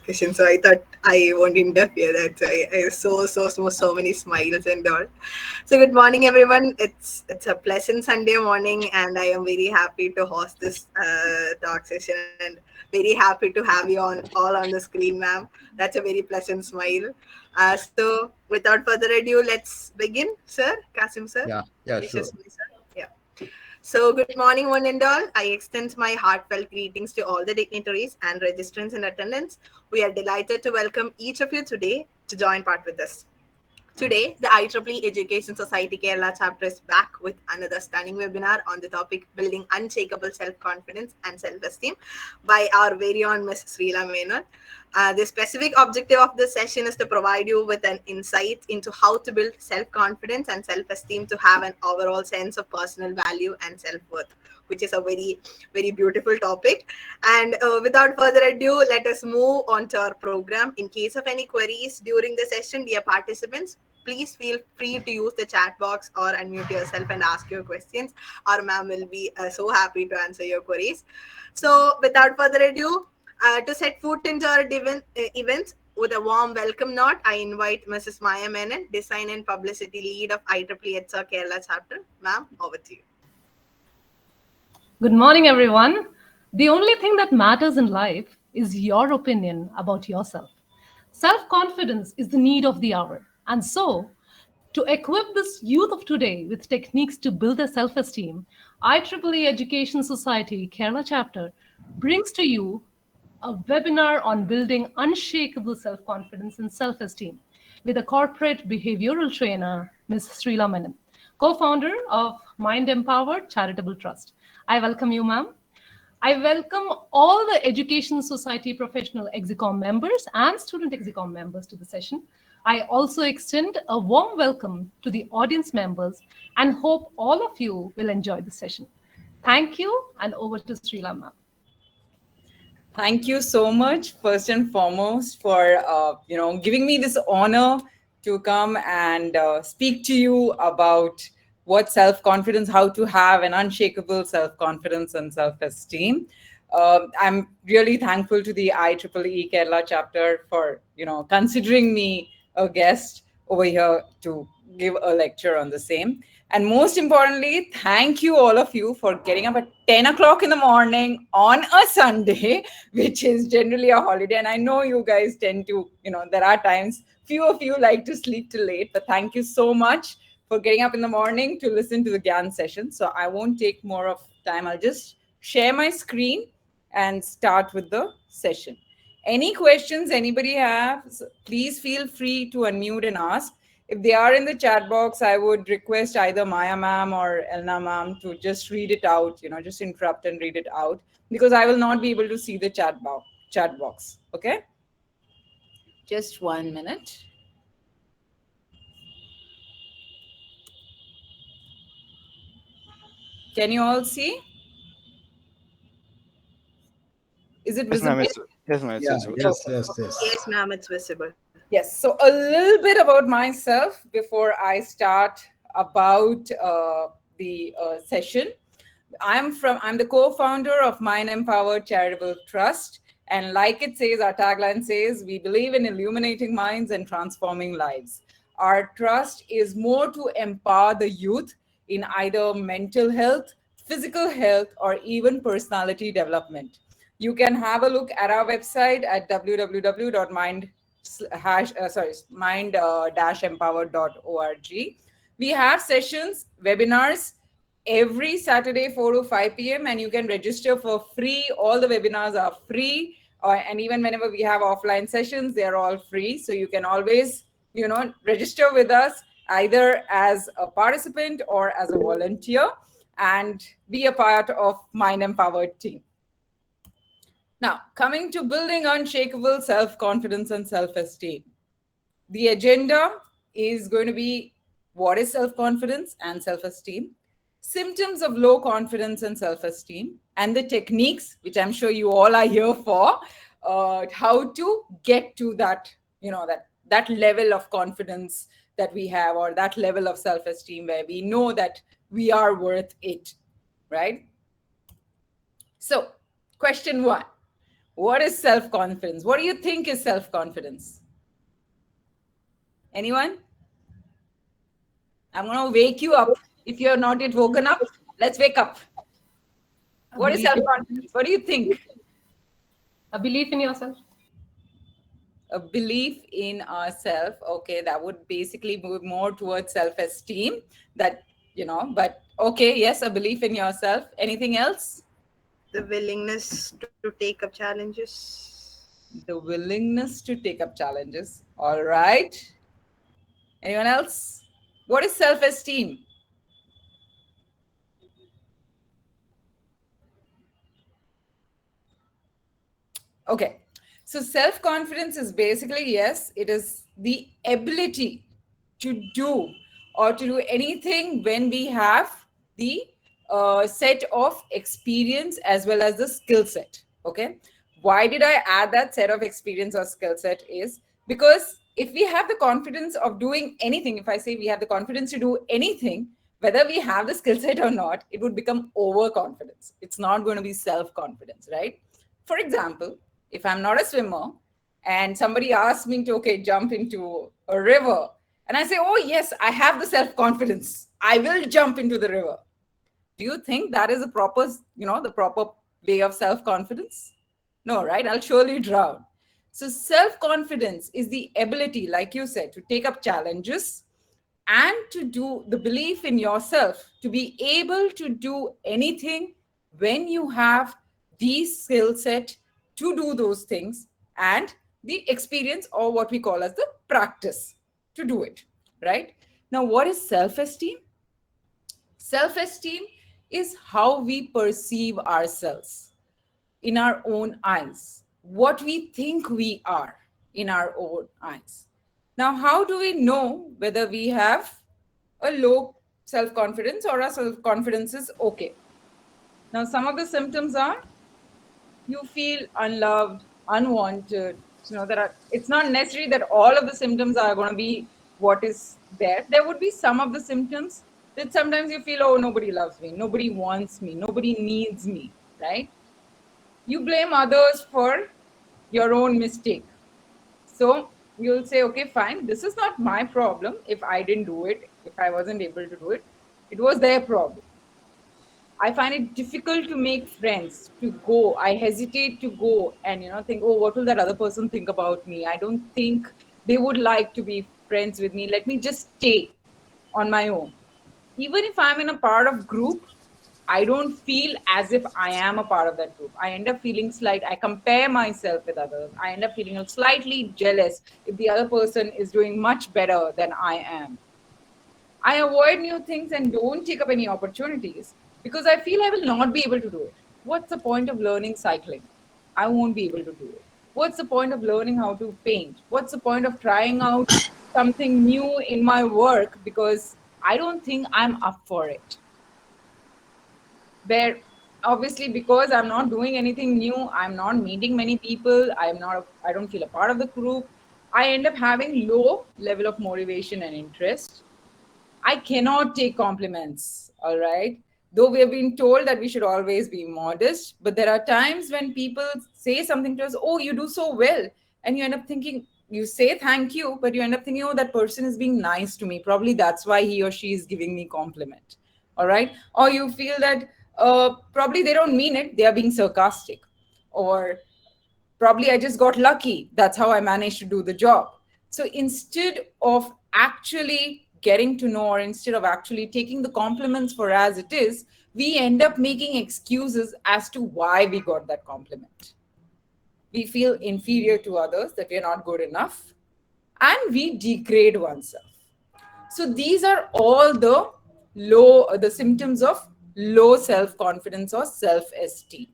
discussion, so I thought I won't interfere. That's why I saw so many smiles and all. So good morning, everyone. It's a pleasant Sunday morning, and I am very happy to host this talk session, and very happy to have you on all on the screen, ma'am. That's a very pleasant smile. So without further ado, let's begin, sir. Kasim, sir. Yeah, sure. Sir. Yeah. So, good morning, one and all. I extend my heartfelt greetings to all the dignitaries and registrants in attendance. We are delighted to welcome each of you today to join part with us. Today, the IEEE Education Society Kerala chapter is back with another stunning webinar on the topic Building Unshakable Self-Confidence and Self-Esteem by our very own Ms.Sreela Menon. The specific objective of this session is to provide you with an insight into how to build self-confidence and self-esteem to have an overall sense of personal value and self-worth, which is a very beautiful topic. And without further ado, let us move on to our program. In case of any queries during the session, dear participants, please feel free to use the chat box or unmute yourself and ask your questions. Our ma'am will be so happy to answer your queries. So without further ado, to set foot into our events, with a warm welcome note, I invite Mrs. Maya Menon, Design and Publicity Lead of IEEE EdSoc Kerala Chapter. Ma'am, over to you. Good morning, everyone. The only thing that matters in life is your opinion about yourself. Self-confidence is the need of the hour. And so, to equip this youth of today with techniques to build their self-esteem, IEEE Education Society Kerala Chapter brings to you a webinar on building unshakable self-confidence and self-esteem with a corporate behavioral trainer, Ms.Sreela Menon, co-founder of Mind Empowered Charitable Trust. I welcome you, ma'am. I welcome all the Education Society professional EXICOM members and student EXICOM members to the session. I also extend a warm welcome to the audience members and hope all of you will enjoy the session. Thank you, and over to Sreela, ma'am. Thank you so much, first and foremost, for giving me this honor to come and speak to you about what self-confidence, how to have an unshakable self-confidence and self-esteem. I'm really thankful to the IEEE Kerala chapter for considering me a guest over here to give a lecture on the same. And most importantly, thank you all of you for getting up at 10 o'clock in the morning on a Sunday, which is generally a holiday. And I know you guys tend to, there are times few of you like to sleep till late, but thank you so much for getting up in the morning to listen to the GAN session. So I won't take more of time. I'll just share my screen and start with the session. Any questions anybody has, please feel free to unmute and ask. If they are in the chat box, I would request either Maya ma'am or Elna ma'am to just read it out, just interrupt and read it out, because I will not be able to see the chat box. Okay? Just 1 minute. Can you all see? Is it visible? Yes, ma'am. Yes, ma'am, it's visible. Yes. So a little bit about myself before I start about the session. I'm the co-founder of Mind Empowered Charitable Trust. And like it says, our tagline says, we believe in illuminating minds and transforming lives. Our trust is more to empower the youth in either mental health, physical health, or even personality development. You can have a look at our website at mind-empowered.org. We have sessions, webinars every Saturday, 4 to 5 p.m. and you can register for free. All the webinars are free. And even whenever we have offline sessions, they're all free. So you can always, register with us either as a participant or as a volunteer and be a part of Mind Empowered team. Now, coming to building unshakable self-confidence and self-esteem. The agenda is going to be what is self-confidence and self-esteem, symptoms of low confidence and self-esteem, and the techniques, which I'm sure you all are here for, how to get to that, that level of confidence that we have, or that level of self-esteem where we know that we are worth it, right? So, question 1. What is self-confidence? What do you think is self-confidence? Anyone? I'm going to wake you up. If you're not yet woken up, let's wake up. What is self-confidence? What do you think? A belief in yourself. A belief in ourselves. Okay, that would basically move more towards self-esteem. That, but okay, yes, a belief in yourself. Anything else? The willingness to take up challenges. The willingness to take up challenges. All right. Anyone else? What is self-esteem? Okay. So self-confidence is basically, yes, it is the ability to do or to do anything when we have the set of experience as well as the skill set. Okay. Why did I add that set of experience or skill set is because if we have the confidence of doing anything, if I say we have the confidence to do anything, whether we have the skill set or not, it would become overconfidence. It's not going to be self-confidence, right? For example, if I'm not a swimmer and somebody asks me to, okay, jump into a river, and I say, oh, yes, I have the self-confidence, I will jump into the river. Do you think that is a proper, the proper way of self-confidence? No, right? I'll surely drown. So self-confidence is the ability, like you said, to take up challenges and to do the belief in yourself, to be able to do anything when you have the skill set to do those things and the experience or what we call as the practice to do it, right? Now, what is self-esteem? Self-esteem is how we perceive ourselves in our own eyes, what we think we are in our own eyes. Now, how do we know whether we have a low self-confidence or our self-confidence is okay? Now, some of the symptoms are you feel unloved, unwanted. It's not necessary that all of the symptoms are going to be what is there. There would be some of the symptoms that sometimes you feel, oh, nobody loves me, nobody wants me, nobody needs me, right? You blame others for your own mistake. So you'll say, okay, fine, this is not my problem. If I didn't do it, if I wasn't able to do it, it was their problem. I find it difficult to make friends, to go. I hesitate to go and, think, oh, what will that other person think about me? I don't think they would like to be friends with me. Let me just stay on my own. Even if I'm in a part of group, I don't feel as if I am a part of that group. I end up feeling I compare myself with others. I end up feeling slightly jealous if the other person is doing much better than I am. I avoid new things and don't take up any opportunities because I feel I will not be able to do it. What's the point of learning cycling? I won't be able to do it. What's the point of learning how to paint? What's the point of trying out something new in my work because I don't think I'm up for it? Where obviously because I'm not doing anything new, I'm not meeting many people, I don't feel a part of the group, I end up having low level of motivation and interest. I cannot take compliments, all right? Though we have been told that we should always be modest, but there are times when people say something to us, oh, you do so well. And you end up thinking, you say thank you, but you end up thinking, oh, that person is being nice to me. Probably that's why he or she is giving me compliment, all right? Or you feel that probably they don't mean it, they are being sarcastic. Or probably I just got lucky, that's how I managed to do the job. So instead of actually getting to know or instead of actually taking the compliments for as it is, we end up making excuses as to why we got that compliment. We feel inferior to others, that we are not good enough, and we degrade oneself. So these are all the symptoms of low self-confidence or self-esteem.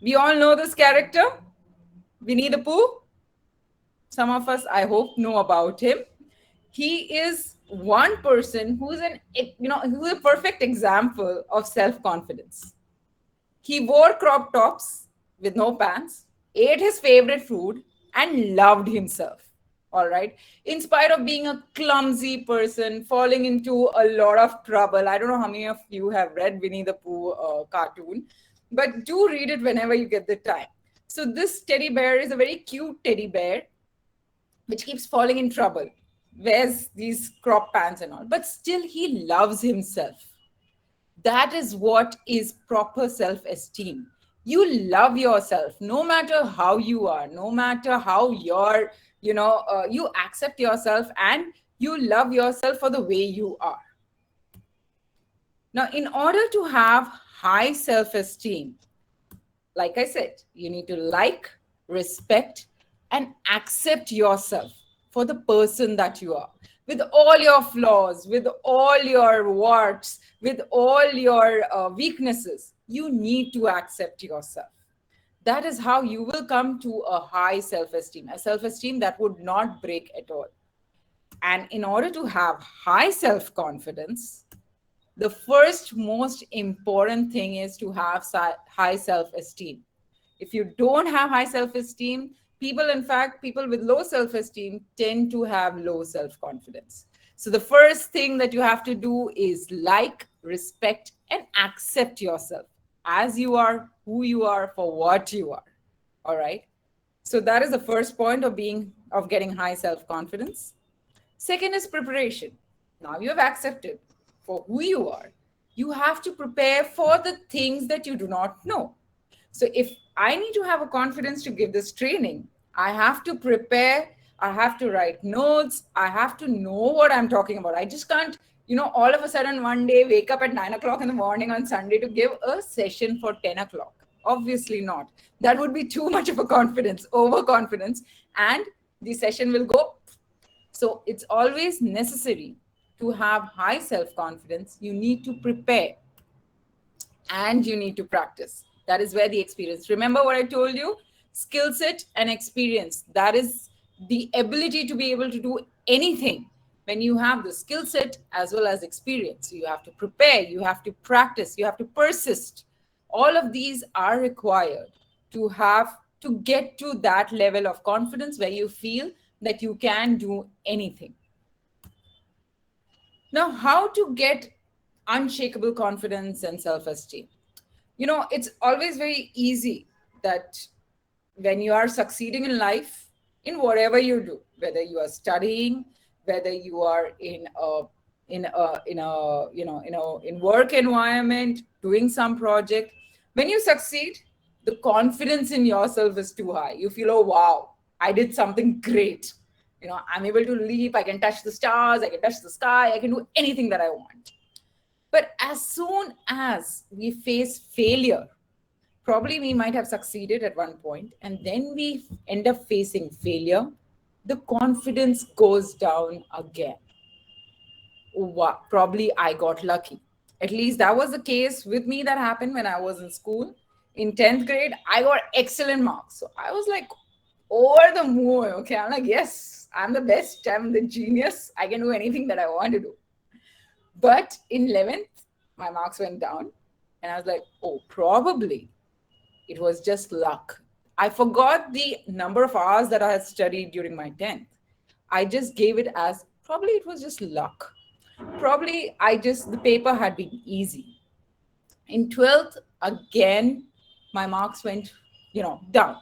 We all know this character, Winnie the Pooh. Some of us, I hope, know about him. He is one person who's who's a perfect example of self-confidence. He wore crop tops with no pants, ate his favorite food, and loved himself. All right. In spite of being a clumsy person, falling into a lot of trouble. I don't know how many of you have read Winnie the Pooh cartoon, but do read it whenever you get the time. So this teddy bear is a very cute teddy bear, which keeps falling in trouble, wears these crop pants and all, but still he loves himself. That is what is proper self-esteem. You love yourself no matter how you are, no matter how you're, you accept yourself and you love yourself for the way you are. Now, in order to have high self-esteem, like I said, you need to like, respect, and accept yourself for the person that you are, with all your flaws, with all your warts, with all your weaknesses. You need to accept yourself. That is how you will come to a high self-esteem, a self-esteem that would not break at all. And in order to have high self-confidence, the first most important thing is to have high self-esteem. If you don't have high self-esteem, people with low self-esteem tend to have low self-confidence. So the first thing that you have to do is like, respect, and accept yourself as you are, who you are, for what you are. All right. So that is the first point of getting high self-confidence. Second is preparation. Now you have accepted for who you are. You have to prepare for the things that you do not know. So if I need to have a confidence to give this training, I have to prepare, I have to write notes, I have to know what I'm talking about. I just can't, all of a sudden one day wake up at 9 o'clock in the morning on Sunday to give a session for 10 o'clock. Obviously not. That would be too much of a confidence, overconfidence, and the session will go. So it's always necessary to have high self-confidence. You need to prepare and you need to practice. That is where the experience. Remember what I told you? Skill set and experience. That is the ability to be able to do anything when you have the skill set as well as experience. You have to prepare, you have to practice, you have to persist. All of these are required to get to that level of confidence where you feel that you can do anything. Now, how to get unshakable confidence and self-esteem? It's always very easy that when you are succeeding in life, in whatever you do, whether you are studying, whether you are in work environment, doing some project, when you succeed, the confidence in yourself is too high. You feel, oh wow, I did something great. I'm able to leap, I can touch the stars, I can touch the sky, I can do anything that I want. But as soon as we face failure, probably we might have succeeded at one point, and then we end up facing failure, the confidence goes down again. Wow, probably I got lucky. At least that was the case with me. That happened when I was in school. In 10th grade, I got excellent marks. So I was like over the moon. Okay, I'm like, yes, I'm the best. I'm the genius. I can do anything that I want to do. But in 11th, my marks went down. And I was like, oh, probably it was just luck. I forgot the number of hours that I had studied during my 10th. I just gave it as probably it was just luck. Probably the paper had been easy. In 12th, again, my marks went, down.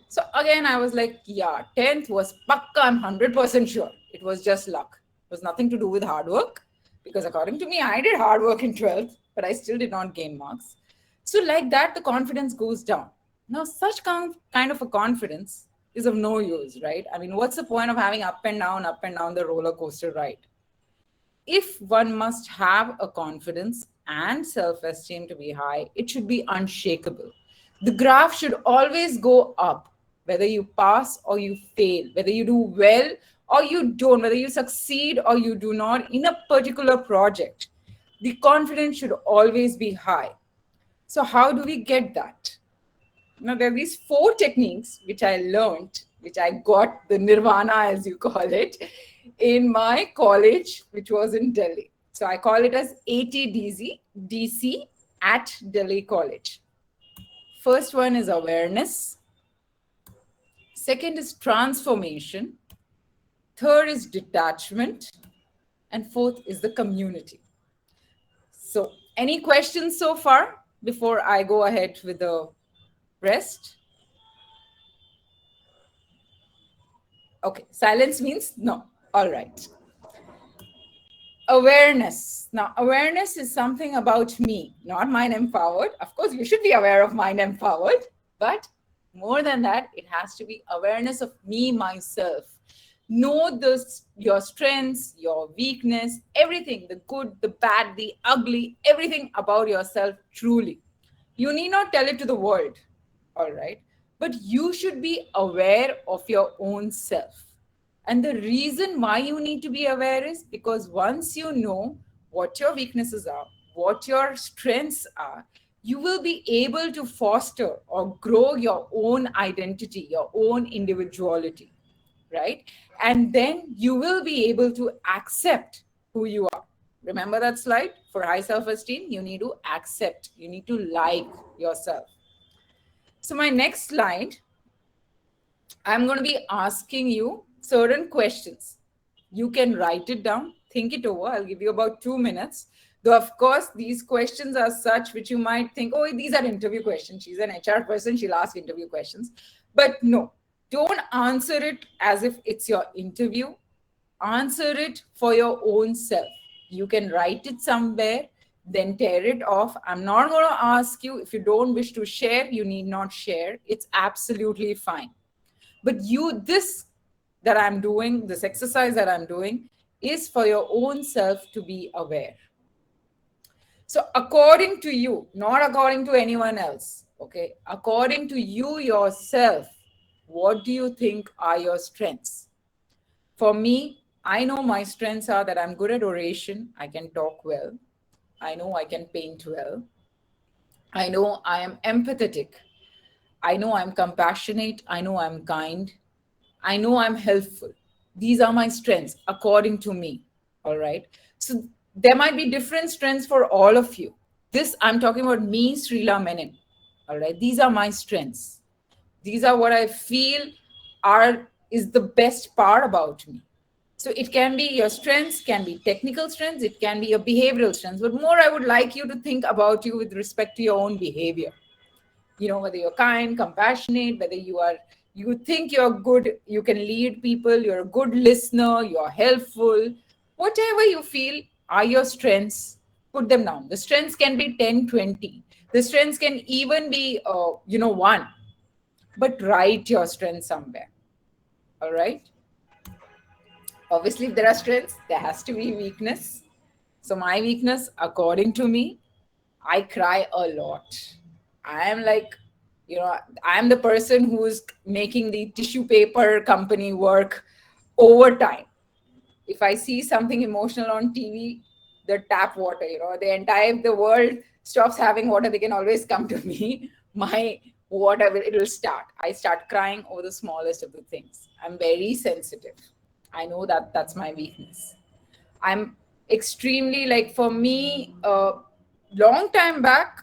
So again, I was like, yeah, 10th was pakka, I'm 100% sure. It was just luck. It was nothing to do with hard work, because according to me, I did hard work in 12th, but I still did not gain marks. So like that, the confidence goes down. Now, such kind of a confidence is of no use, right? I mean, what's the point of having up and down the roller coaster ride? If one must have a confidence and self-esteem to be high, it should be unshakable. The graph should always go up, whether you pass or you fail, whether you do well or you don't, whether you succeed or you do not in a particular project. The confidence should always be high. So how do we get that? Now, there are these 4 techniques which I learned, which I got the nirvana, as you call it, in my college, which was in Delhi. So I call it as ATDC at Delhi College. First one is awareness. Second is transformation. Third is detachment. And fourth is the community. So any questions so far before I go ahead with the rest? Okay, silence means no. All right. Awareness. Now, awareness is something about me, not mind empowered. Of course, you should be aware of mind empowered, but more than that, it has to be awareness of me, myself. Know your strengths, your weakness, everything, the good, the bad, the ugly, everything about yourself truly. You need not tell it to the world, all right? But you should be aware of your own self. And the reason why you need to be aware is because once you know what your weaknesses are, what your strengths are, you will be able to foster or grow your own identity, your own individuality, right? And then you will be able to accept who you are. Remember that slide? For high self-esteem, you need to accept, you need to like yourself. So my next slide, I'm going to be asking you certain questions. You can write it down, think it over. I'll give you about 2 minutes. Though, of course, these questions are such which you might think, oh, these are interview questions. She's an HR person. She'll ask interview questions. But no, don't answer it as if it's your interview. Answer it for your own self. You can write it somewhere, then tear it off. I'm not going to ask you if you don't wish to share, you need not share. It's absolutely fine. But this that I'm doing, this exercise that I'm doing, is for your own self to be aware. So according to you, not according to anyone else, okay? According to you yourself, what do you think are your strengths? For me, I know my strengths are that I'm good at oration, I can talk well, I know I can paint well, I know I am empathetic, I know I'm compassionate, I know I'm kind, I know I'm helpful. These are my strengths according to me. All right. So there might be different strengths for all of you. This, I'm talking about me, Sreela Menon. All right. These are my strengths. These are what I feel is the best part about me. So it can be your strengths, can be technical strengths, it can be your behavioral strengths. But more, I would like you to think about you with respect to your own behavior. Whether you're kind, compassionate, whether you think you're good, you can lead people, you're a good listener, you're helpful, whatever you feel are your strengths, put them down. The strengths can be 10, 20. The strengths can even be 1, but write your strengths somewhere. All right. Obviously, if there are strengths, there has to be weakness. So my weakness, according to me, I cry a lot. I am like, I'm the person who's making the tissue paper company work overtime. If I see something emotional on TV, the tap water, the world stops having water, they can always come to me. My water, it will start. I start crying over the smallest of the things. I'm very sensitive. I know that that's my weakness. I'm extremely, like, for me, long time back,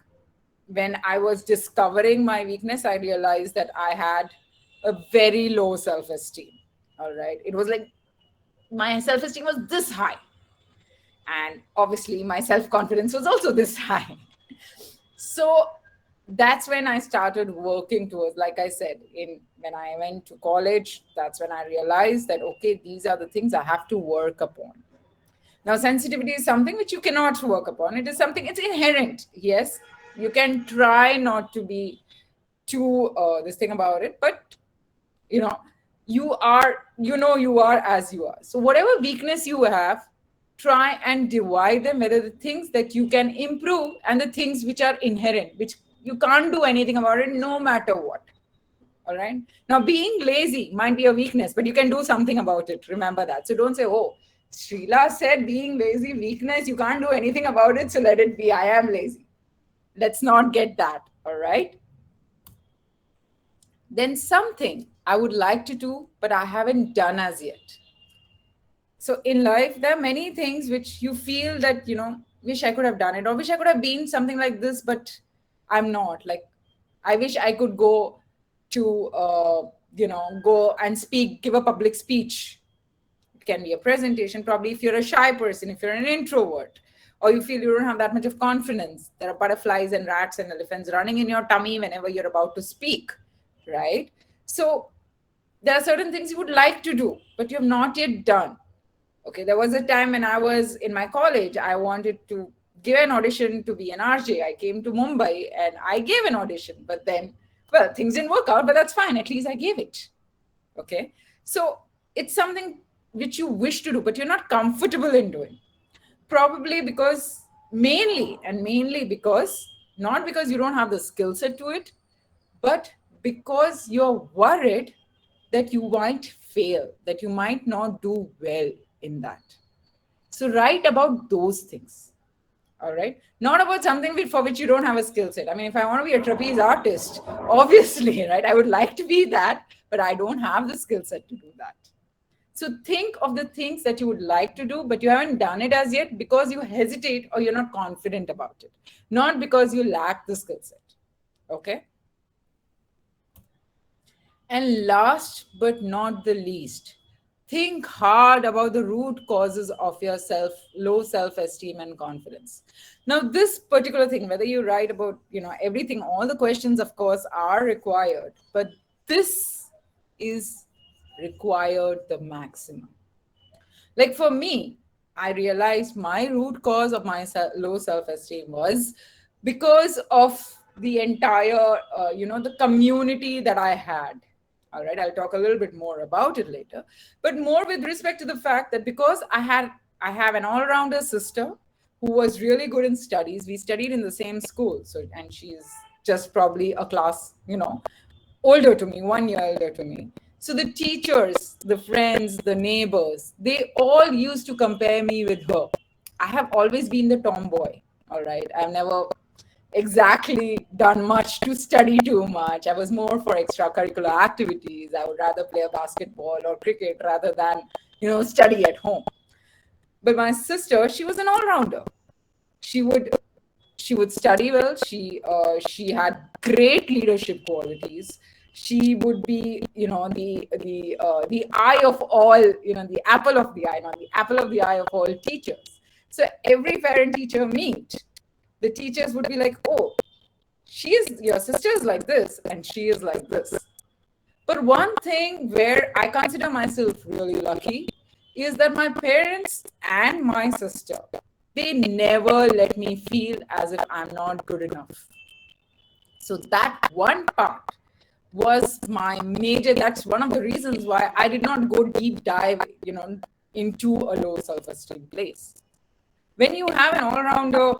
when I was discovering my weakness, I realized that I had a very low self-esteem. All right. It was like my self-esteem was this high. And obviously my self-confidence was also this high. So that's when I started working towards, like I said, when I went to college, that's when I realized that, okay, these are the things I have to work upon. Now, sensitivity is something which you cannot work upon. It is something, it's inherent. Yes, you can try not to be too this thing about it, but you are as you are. So whatever weakness you have, try and divide them, whether the things that you can improve and the things which are inherent, which you can't do anything about it no matter what. All right. Now, being lazy might be a weakness, but you can do something about it. Remember that. So don't say, oh, Sreela said being lazy, weakness, you can't do anything about it, so let it be. I am lazy. Let's not get that. All right. Then something I would like to do, but I haven't done as yet. So in life, there are many things which you feel that, wish I could have done it, or wish I could have been something like this, but I'm not. Like, I wish I could go to, go and speak, give a public speech. It can be a presentation, probably if you're a shy person, if you're an introvert, or you feel you don't have that much of confidence. There are butterflies and rats and elephants running in your tummy whenever you're about to speak, right? So There are certain things you would like to do, but you have not yet done. Okay, there was a time when I was in my college, I wanted to give an audition to be an RJ. I came to Mumbai and I gave an audition, but then, well, things didn't work out, but that's fine. At least I gave it. Okay, so it's something which you wish to do, but you're not comfortable in doing. Probably because mainly because, not because you don't have the skill set to it, but because you're worried that you might fail, that you might not do well in that. So write about those things. All right. Not about something for which you don't have a skill set. I mean, if I want to be a trapeze artist, obviously, right, I would like to be that, but I don't have the skill set to do that. So think of the things that you would like to do, but you haven't done it as yet because you hesitate or you're not confident about it, not because you lack the skill set. Okay. And last but not the least, think hard about the root causes of your low self-esteem and confidence. Now, this particular thing, whether you write about, everything, all the questions, of course, are required, but this is required the maximum. Like for me, I realized my root cause of my low self-esteem was because of the entire, the community that I had. All right, I'll talk a little bit more about it later, but more with respect to the fact that because I have an all-rounder sister who was really good in studies. We studied in the same school, and she's just probably a class, older to me, 1 year older to me. So the teachers, the friends, the neighbors, they all used to compare me with her. I have always been the tomboy. All right, I've never exactly done much to study too much. I was more for extracurricular activities. I would rather play a basketball or cricket rather than, study at home. But my sister, she was an all-rounder. She would study well. She had great leadership qualities. She would be, the eye of all, the apple of the eye, not the apple of the eye of all teachers. So every parent-teacher meet, the teachers would be like, oh, your sister is like this and she is like this. But one thing where I consider myself really lucky is that my parents and my sister, they never let me feel as if I'm not good enough. So that one part was my major, that's one of the reasons why I did not go deep dive, into a low self-esteem place. When you have an all-rounder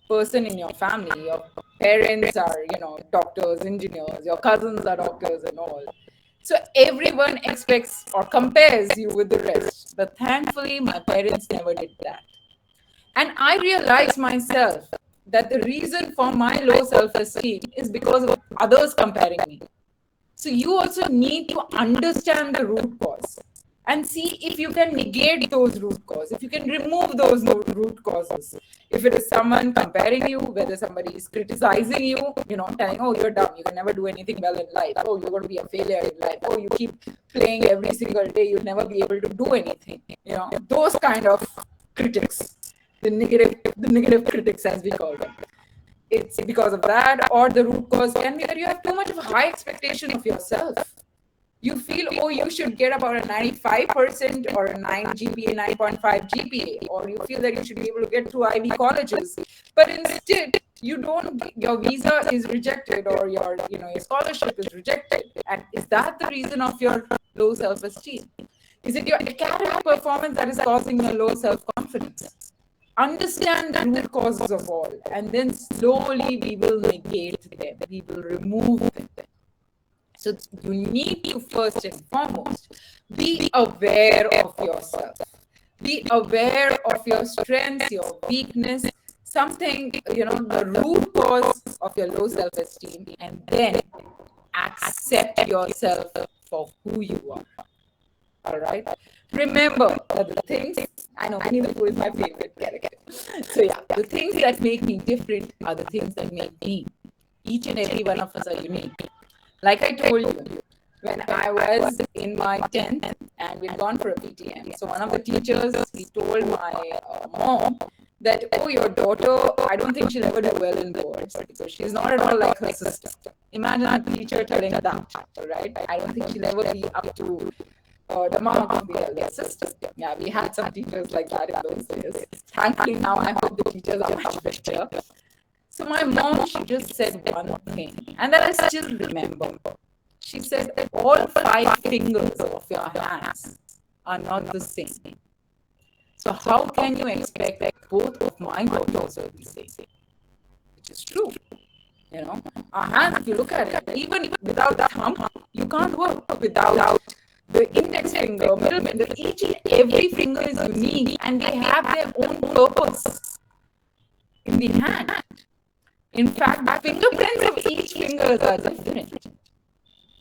person in your family, your parents are, doctors, engineers, your cousins are doctors and all. So everyone expects or compares you with the rest. But thankfully, my parents never did that. And I realized myself that the reason for my low self-esteem is because of others comparing me. So you also need to understand the root cause and see if you can negate those root causes, if you can remove those root causes. If it is someone comparing you, whether somebody is criticizing you, telling, oh, you're dumb, you can never do anything well in life. Oh, you're going to be a failure in life. Oh, you keep playing every single day, you'll never be able to do anything. Those kind of critics, the negative critics, as we call them. It's because of that, or the root cause can be that you have too much of a high expectation of yourself. You feel, oh, you should get about a 95% or a 9 GPA, 9.5 GPA, or you feel that you should be able to get through Ivy colleges. But instead, your visa is rejected or your scholarship is rejected. And is that the reason of your low self-esteem? Is it your academic performance that is causing your low self-confidence? Understand the root causes of all, and then slowly we will negate them. We will remove them. So you need to first and foremost be aware of yourself. Be aware of your strengths, your weakness, something, the root cause of your low self-esteem, and then accept yourself for who you are. All right? Remember that the things, I know Winnie the Pooh is my favorite character. So yeah, the things that make me different are the things that make me. Each and every one of us are unique. Like I told you, when I was in my 10th and we'd gone for a PTM, so one of the teachers, he told my mom that, oh, your daughter, I don't think she'll ever do well in boards because she's not at all like her sister. Imagine a teacher telling that, right? I don't think she'll ever be up to the mark of the elder sister. Yeah, we had some teachers like that in those days. Thankfully, now I hope the teachers are much better. So my mom, she just said one thing, and that I still remember. She said that all 5 fingers of your hands are not the same. So how can you expect both of mine to be also the same? Which is true. You know, our hands, if you look at it, even without the thumb, you can't work without the index finger, middle finger. Each and every finger is unique and they have their own purpose in the hand. In fact, the fingerprints of each finger are different.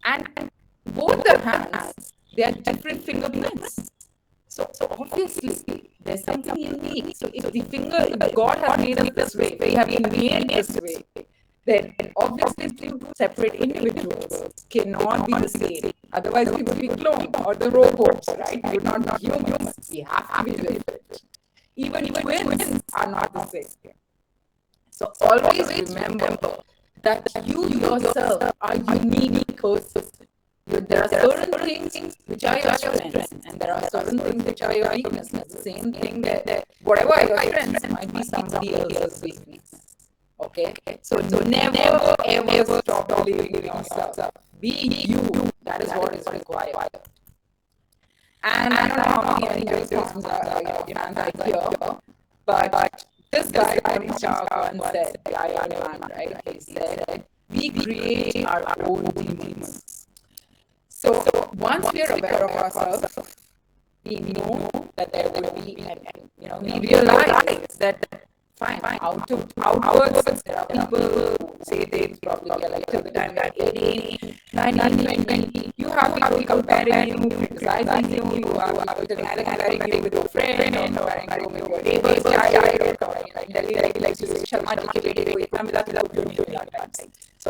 And both the hands, they are different fingerprints. So obviously, there's something unique. So if the finger, if God has made us this way, we have been made this way, then obviously two separate individuals cannot be the same. Otherwise, we would be cloned or the robots, right? We would not be humans. We have to be different. Even twins are not the same. So always remember that you yourself are a unique person. There are certain things which are your strengths, and there are certain things which are your weaknesses. The same thing that whatever are your strengths might be somebody else's weakness. Okay? So never ever stop believing in yourself. Be you. That is what is required. And I don't know how many students are here, but this guy, once said, right? He said, we create our own demons. So once we are aware of ourselves, we know that there will be, we realize that fine, outwards, there are people who say they probably are like till the time they're 18, 19, 20. You have people comparing you, criticizing you, you have people comparing you with your friend, or comparing you with your neighbor's child, or comparing like Delhi, like Sharma ji ke bete ko itna mila to you. So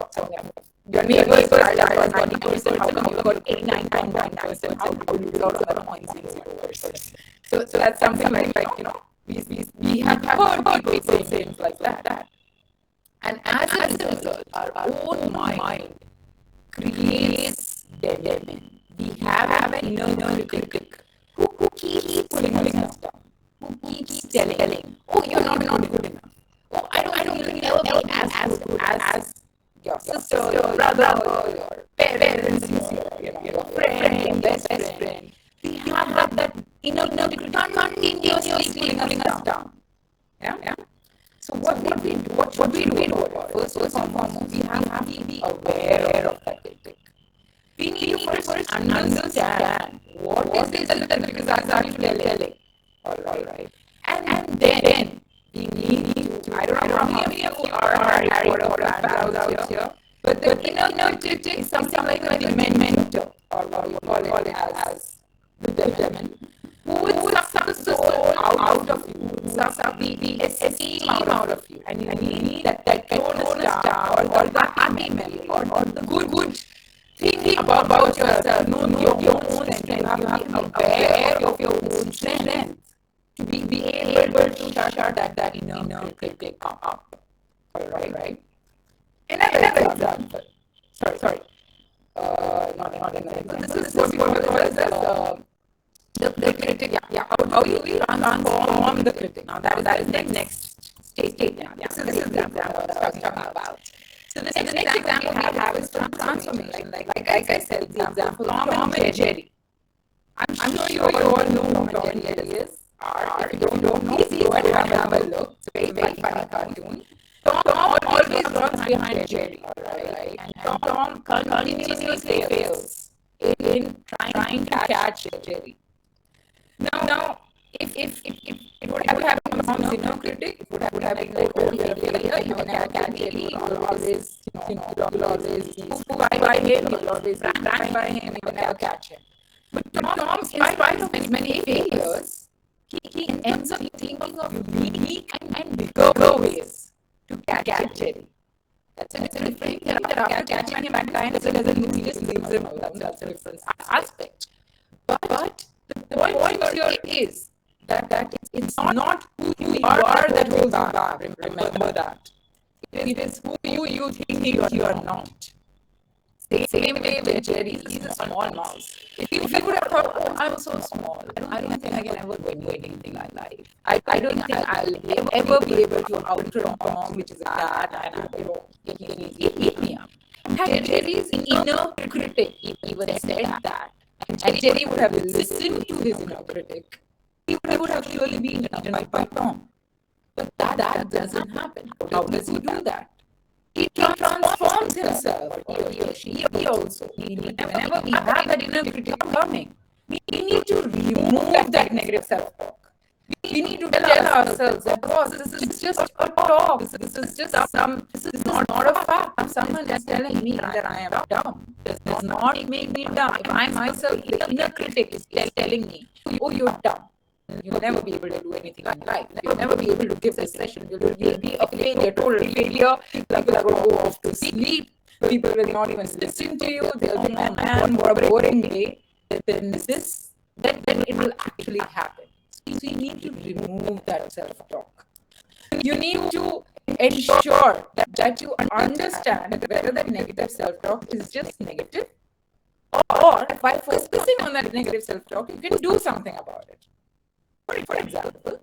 your neighbor's child got 90%, how come you got 89.1%? How do you got other points in yours? So that's something like we have heard people say things like that. And as a result, our own mind creates them. We have an inner critic who keeps pulling us down, who keeps telling, oh, you're not good enough. Oh, I don't think you'll ever be as good as your sister, your brother, or your parents, your friend, your best friend. We have that inner critic continuously pulling us down. Yeah. So what should we do about it? First and foremost, we have to be aware of that critic. We need to first understand what is this that the critic is actually telling. All right. And then we need to, I don't know how many of you are Harry Potter fans out here, but the inner critic is something like a mentor, or what you call it as the demon, who would suck the soul out of you, suck the esteem out of you, and you need that bonus star, or the happy memory, or the good thing about yourself, know your own strength. You have to be aware of your own strength to be able to shut that inner critic up. All right. Another example. Sorry. Not another example. This is what we call as the critic. Yeah. How do we transform the critic? Now that is the next stage. Yeah. This is the example that I was talking about. So the next example we have is transformation. Like I said, the example of Tom and Jerry. I'm sure you all know who Tom and Jerry is. Or if you don't know, please go and have a look. It's a very funny cartoon. Tom always runs behind Jerry. Alright? And Tom continuously fails in trying to catch Jerry. Now, if it would have been Tom's inner critic, it would have been like, oh, you can never catch Jerry. You'll always, you'll always be spooked by him. You'll always be pranked by him. You can never catch him. But Tom, in spite of many failures, he ends up thinking of unique and bigger ways to catch Jerry. That's a different thing. That after catching him at times, it doesn't mean he just leaves him alone. That's a different aspect. But the point here is that it's not who you are that holds you back. Remember that. It is who you think you are not. Same way with Jerry, he's a small mouse. If you would have thought, oh, I'm so small, I don't think I can ever do anything in life. I don't think I'll ever be able to outrun Tom, which is a cat, and he eat me up. Had Jerry's inner critic even said that, and Jerry would have listened to his inner critic, he would have surely been eaten up by Tom. But that doesn't happen. How does he do that? He transforms himself, he or she. He also, whenever we have that inner critic coming, we need to remove that negative self-talk. We need to tell ourselves that, boss, this is just a talk. This is not a fact. Someone is telling me that I am dumb. This does not make me dumb. If I myself, the inner critic is telling me, oh, you're dumb. You'll never be able to do anything in life. You'll never be able to give this session. You'll be a failure, total failure. People are going to go off to sleep. People will not even listen to you. They'll think, oh man, what a boring day. Then it will actually happen. So you need to remove that self-talk. You need to ensure that you understand whether that negative self-talk is just negative, or by focusing on that negative self-talk, you can do something about it. For example,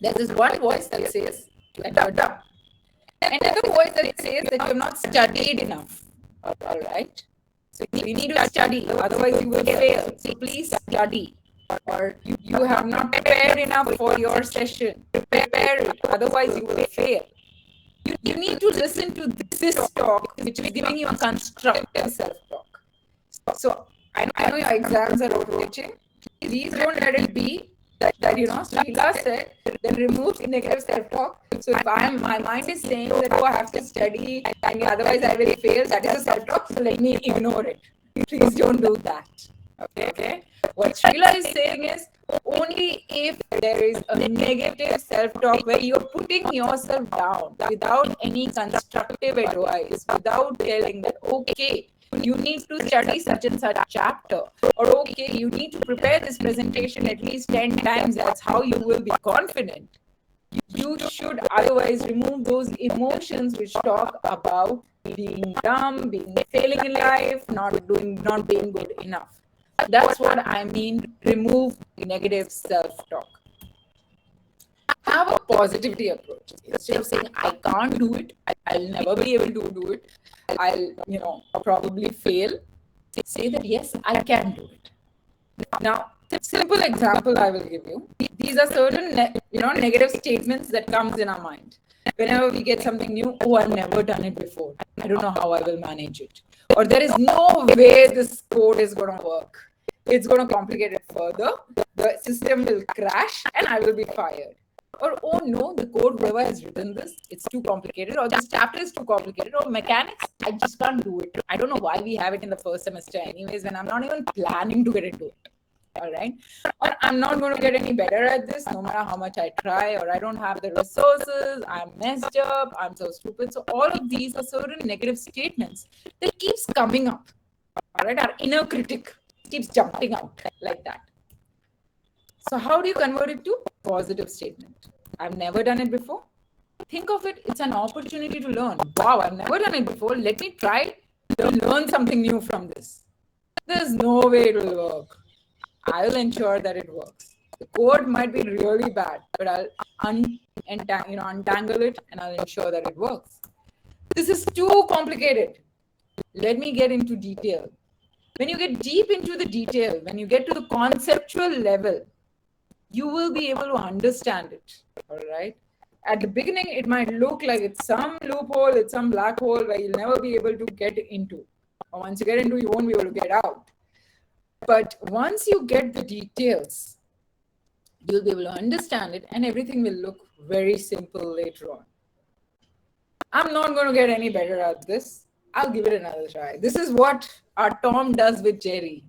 there's this one voice that says that you're dumb. Another voice that says that you've not studied enough. All right? So you need to study, otherwise you will fail. So please study. Or you have not prepared enough for your session. Prepare it, otherwise you will fail. You need to listen to this talk, which is giving you a constructive self-talk. So I know your exams are approaching. Please don't let it be that Sreela said, then remove negative self-talk. So if my mind is saying that, oh, I have to study and otherwise I will fail, that is a self-talk, so let me ignore it. Please don't do that. Okay? What Sreela is saying is, only if there is a negative self-talk where you're putting yourself down without any constructive advice, without telling that, okay, you need to study such and such chapter, or okay, you need to prepare this presentation at least 10 times, that's how you will be confident. You should otherwise remove those emotions which talk about being dumb, failing in life, not being good enough. That's what I mean, remove negative self-talk. Have a positivity approach. Instead of saying, I can't do it, I'll never be able to do it, I'll probably fail, say that yes, I can do it. Now, simple example I will give you. These are certain negative statements that comes in our mind. Whenever we get something new, oh, I've never done it before. I don't know how I will manage it. Or there is no way this code is going to work. It's going to complicate it further. The system will crash and I will be fired. Or, oh no, the code, whoever has written this, it's too complicated, or this chapter is too complicated, or mechanics, I just can't do it. I don't know why we have it in the first semester anyways, when I'm not even planning to get into it. All right. Or I'm not going to get any better at this, no matter how much I try, or I don't have the resources, I'm messed up, I'm so stupid. So all of these are certain negative statements that keeps coming up. All right. Our inner critic keeps jumping out like that. So how do you convert it to positive statement? I've never done it before. Think of it, it's an opportunity to learn. Wow, I've never done it before. Let me try to learn something new from this. There's no way it will work. I'll ensure that it works. The code might be really bad, but I'll untangle it and I'll ensure that it works. This is too complicated. Let me get into detail. When you get deep into the detail, when you get to the conceptual level, you will be able to understand it. All right. At the beginning, it might look like it's some loophole, it's some black hole where you'll never be able to get into. Or once you get into, you won't be able to get out. But once you get the details, you'll be able to understand it and everything will look very simple later on. I'm not going to get any better at this. I'll give it another try. This is what our Tom does with Jerry,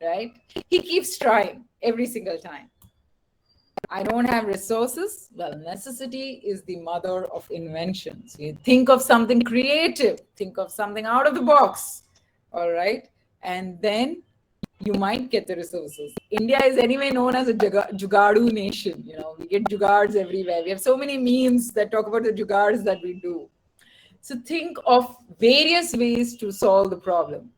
right? He keeps trying every single time. I don't have resources. Well, necessity is the mother of inventions. You think of something creative, think of something out of the box, all right? And then you might get the resources. India is anyway known as a jugadu nation. We get jugards everywhere. We have so many memes that talk about the jugards that we do. So think of various ways to solve the problem.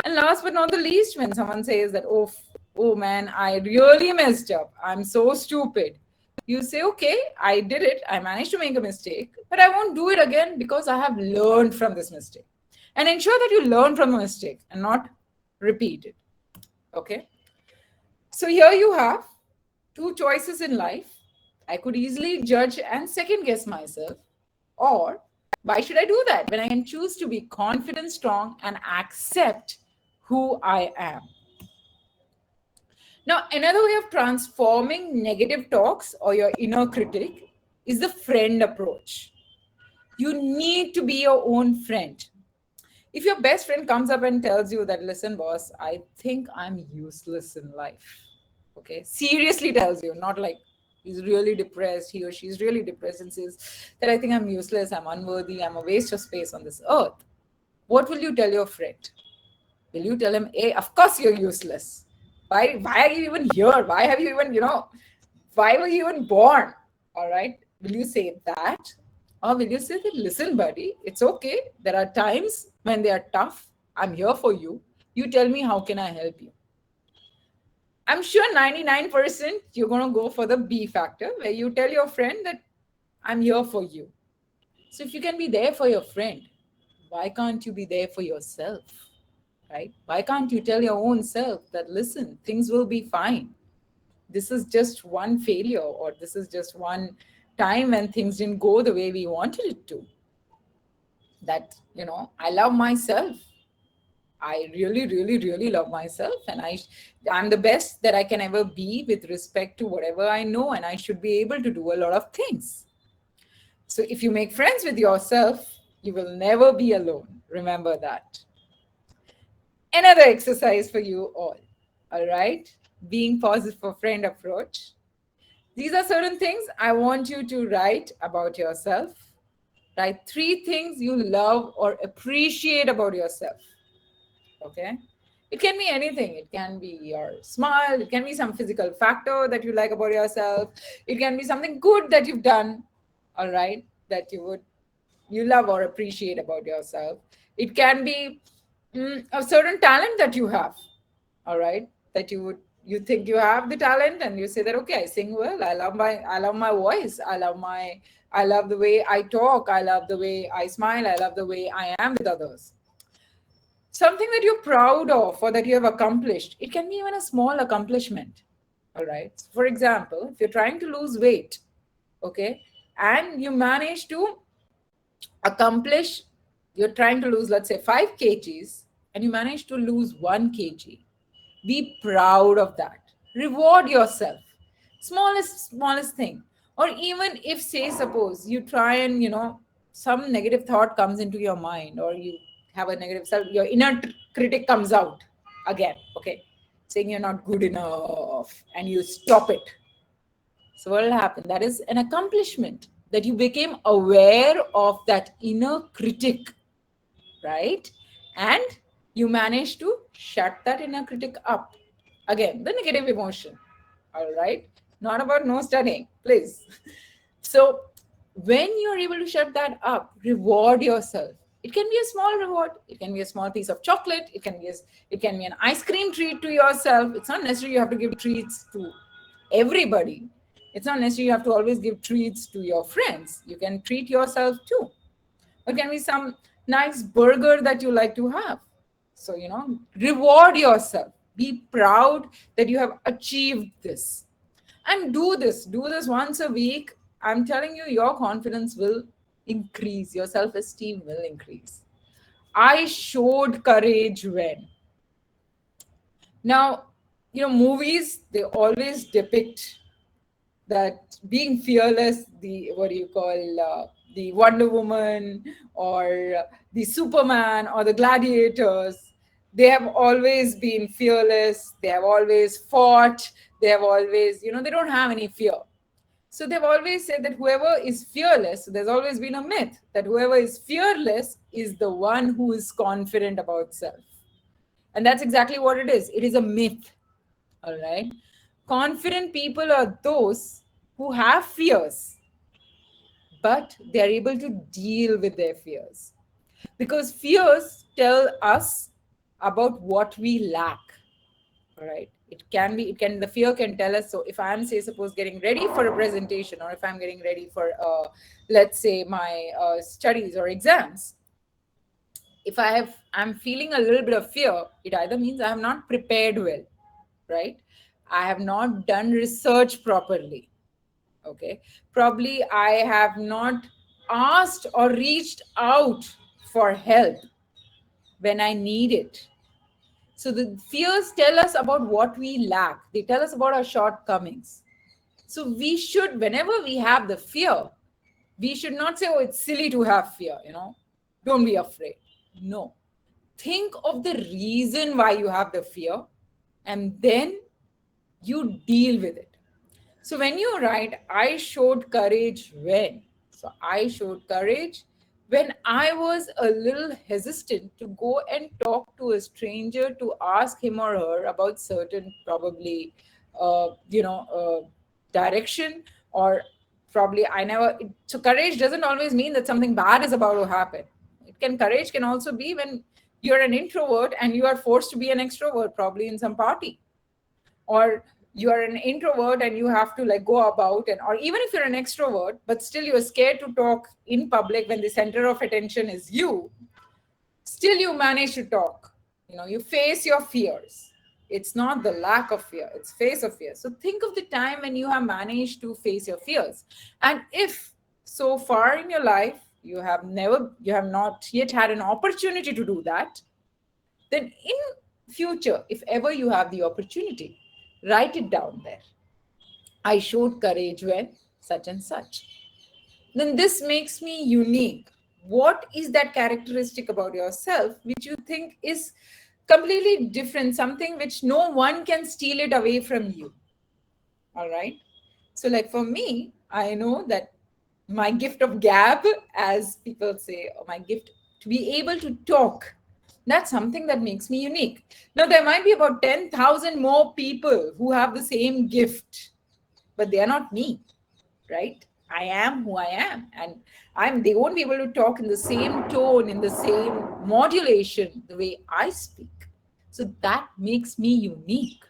And last but not the least, when someone says that, oh man, I really messed up, I'm so stupid, you say, okay, I did it, I managed to make a mistake, but I won't do it again because I have learned from this mistake. And ensure that you learn from the mistake and not repeat it. Okay? So here you have two choices in life. I could easily judge and second guess myself, or why should I do that when I can choose to be confident, strong, and accept who I am? Now, another way of transforming negative talks or your inner critic is the friend approach. You need to be your own friend. If your best friend comes up and tells you that, listen, boss, I think I'm useless in life. Okay, seriously tells you, not like he's really depressed, he or she's really depressed and says that I think I'm useless, I'm unworthy, I'm a waste of space on this earth. What will you tell your friend? Will you tell him, hey, of course you're useless. Why are you even here? Why have you even, why were you even born? All right. Will you say that? Or will you say that, listen, buddy, it's okay. There are times when they are tough. I'm here for you. You tell me, how can I help you? I'm sure 99% you're going to go for the B factor, where you tell your friend that I'm here for you. So if you can be there for your friend, why can't you be there for yourself? Right? Why can't you tell your own self that, listen, things will be fine. This is just one failure, or this is just one time when things didn't go the way we wanted it to. That, I love myself. I really, really, really love myself, and I'm the best that I can ever be with respect to whatever I know, and I should be able to do a lot of things. So if you make friends with yourself, you will never be alone. Remember that. Another exercise for you all right? Being positive for friend approach. These are certain things I want you to write about yourself. Write 3 things you love or appreciate about yourself. Okay? It can be anything. It can be your smile. It can be some physical factor that you like about yourself. It can be something good that you've done, all right, that you love or appreciate about yourself. It can be a certain talent that you have, all right, that you think you have the talent, and you say that, okay, I sing well, I love my voice, I love the way I talk, I love the way I smile, I love the way I am with others. Something that you're proud of or that you have accomplished. It can be even a small accomplishment, all right. For example, if you're trying to lose weight, okay, and you manage to accomplish, you're trying to lose, let's say, 5 kgs, and you manage to lose 1 kg. Be proud of that. Reward yourself. Smallest thing. Or even if, say, suppose you try and, some negative thought comes into your mind, or you have a negative self, your inner critic comes out again, okay, saying you're not good enough, and you stop it. So what will happen? That is an accomplishment, that you became aware of that inner critic, right? And you manage to shut that inner critic up. Again, the negative emotion, all right? Not about no studying, please. So when you're able to shut that up, reward yourself. It can be a small reward. It can be a small piece of chocolate. It can be an ice cream treat to yourself. It's not necessary you have to give treats to everybody. It's not necessary you have to always give treats to your friends. You can treat yourself too. It can be some nice burger that you like to have. So, reward yourself. Be proud that you have achieved this. And do this once a week. I'm telling you, your confidence will increase. Your self-esteem will increase. I showed courage when. Now, movies, they always depict that being fearless, the Wonder Woman, or the Superman, or the gladiators, they have always been fearless. They have always fought. They have always, they don't have any fear. So they've always said that whoever is fearless, so there's always been a myth that whoever is fearless is the one who is confident about self. And that's exactly what it is. It is a myth. All right. Confident people are those who have fears, but they're able to deal with their fears. Because fears tell us about what we lack. All right. The fear can tell us. So if I'm, say, suppose getting ready for a presentation, or if I'm getting ready for, let's say, my studies or exams, if I'm feeling a little bit of fear, it either means I have not prepared well, right? I have not done research properly. Okay. Probably I have not asked or reached out for help when I need it. So the fears tell us about what we lack. They tell us about our shortcomings. So we should, whenever we have the fear, we should not say, oh, it's silly to have fear, don't be afraid. No. Think of the reason why you have the fear, and then you deal with it. So when you write, I showed courage when. So I showed courage when I was a little hesitant to go and talk to a stranger to ask him or her about certain probably, direction, or probably I never. So courage doesn't always mean that something bad is about to happen. Courage can also be when you're an introvert and you are forced to be an extrovert, probably in some party, or you are an introvert and you have to like go about, and or even if you're an extrovert but still you're scared to talk in public when the center of attention is you, still you manage to talk. You face your fears. It's not the lack of fear, it's face of fear. So think of the time when you have managed to face your fears, and if so far in your life you have not yet had an opportunity to do that, then in future, if ever you have the opportunity, write it down there. I showed courage when such and such. Then this makes me unique. What is that characteristic about yourself which you think is completely different, something which no one can steal it away from you? All right. So like for me, I know that my gift of gab, as people say, or my gift to be able to talk, that's something that makes me unique. Now, there might be about 10,000 more people who have the same gift, but they are not me, right? I am who I am. And they won't be able to talk in the same tone, in the same modulation, the way I speak. So that makes me unique.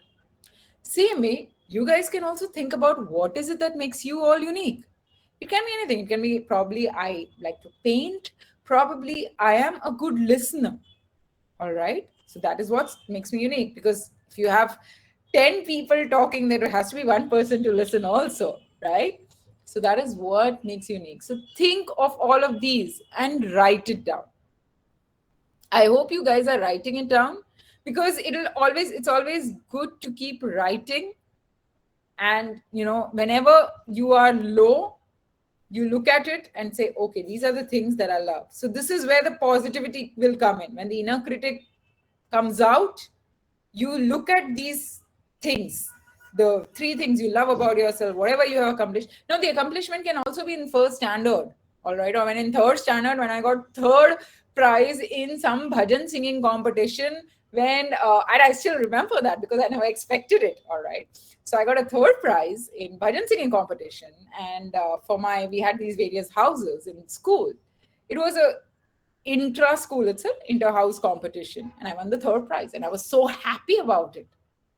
Same way, you guys can also think about what is it that makes you all unique. It can be anything. It can be probably I like to paint. Probably I am a good listener. All right. So that is what makes me unique, because if you have 10 people talking, there has to be one person to listen also, right? So that is what makes you unique. So think of all of these and write it down. I hope you guys are writing it down, because it's always good to keep writing. And, whenever you are low, you look at it and say, okay, these are the things that I love. So this is where the positivity will come in. When the inner critic comes out, you look at these things, the 3 things you love about yourself, whatever you have accomplished. Now, the accomplishment can also be in first standard, all right? Or when in third standard, when I got 3rd prize in some bhajan singing competition, and I still remember that because I never expected it, all right? So I got a 3rd prize in bhajan singing competition, and we had these various houses in school. It was a intra-school itself, inter-house competition, and I won the 3rd prize, and I was so happy about it.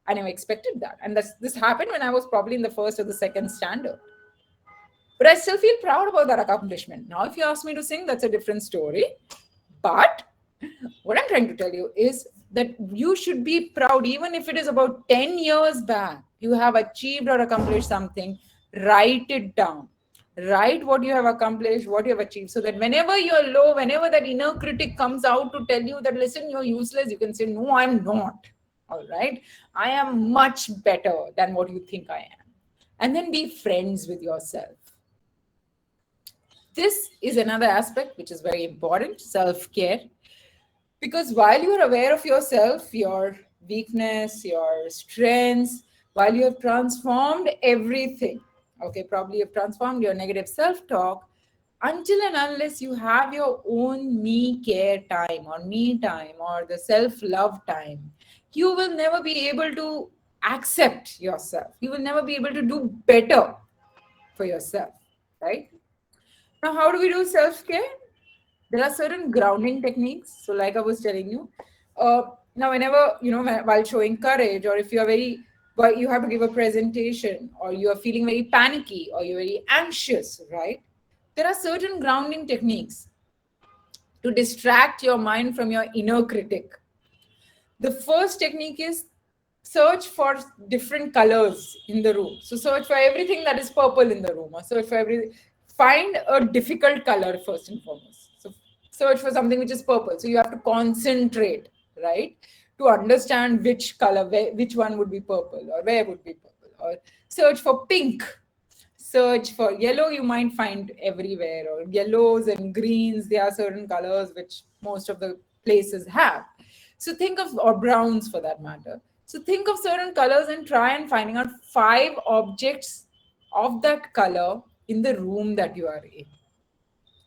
I never expected that, and this happened when I was probably in the 1st or the 2nd standard. But I still feel proud about that accomplishment. Now, if you ask me to sing, that's a different story. But what I'm trying to tell you is that you should be proud, even if it is about 10 years back, you have achieved or accomplished something, write it down. Write what you have accomplished, what you have achieved, so that whenever you're low, whenever that inner critic comes out to tell you that, listen, you're useless, you can say, no, I'm not. All right. I am much better than what you think I am. And then be friends with yourself. This is another aspect which is very important, self-care. Because while you're aware of yourself, your weakness, your strengths, while you have transformed everything, okay, probably you've transformed your negative self-talk, until and unless you have your own me care time or me time or the self-love time, you will never be able to accept yourself. You will never be able to do better for yourself, right? Now, how do we do self-care? There are certain grounding techniques. So, like I was telling you, now whenever, while showing courage, or if you are well, you have to give a presentation, or you are feeling very panicky, or you're very anxious, right? There are certain grounding techniques to distract your mind from your inner critic. The first technique is search for different colors in the room. So search for everything that is purple in the room, or search for everything. Find a difficult color first and foremost. So search for something which is purple. So you have to concentrate, right, to understand which color, which one would be purple, or where would be purple. Or search for pink. Search for yellow. You might find everywhere, or yellows and greens. There are certain colors which most of the places have. So think of, or browns for that matter. So think of certain colors and try and finding out 5 objects of that color in the room that you are in.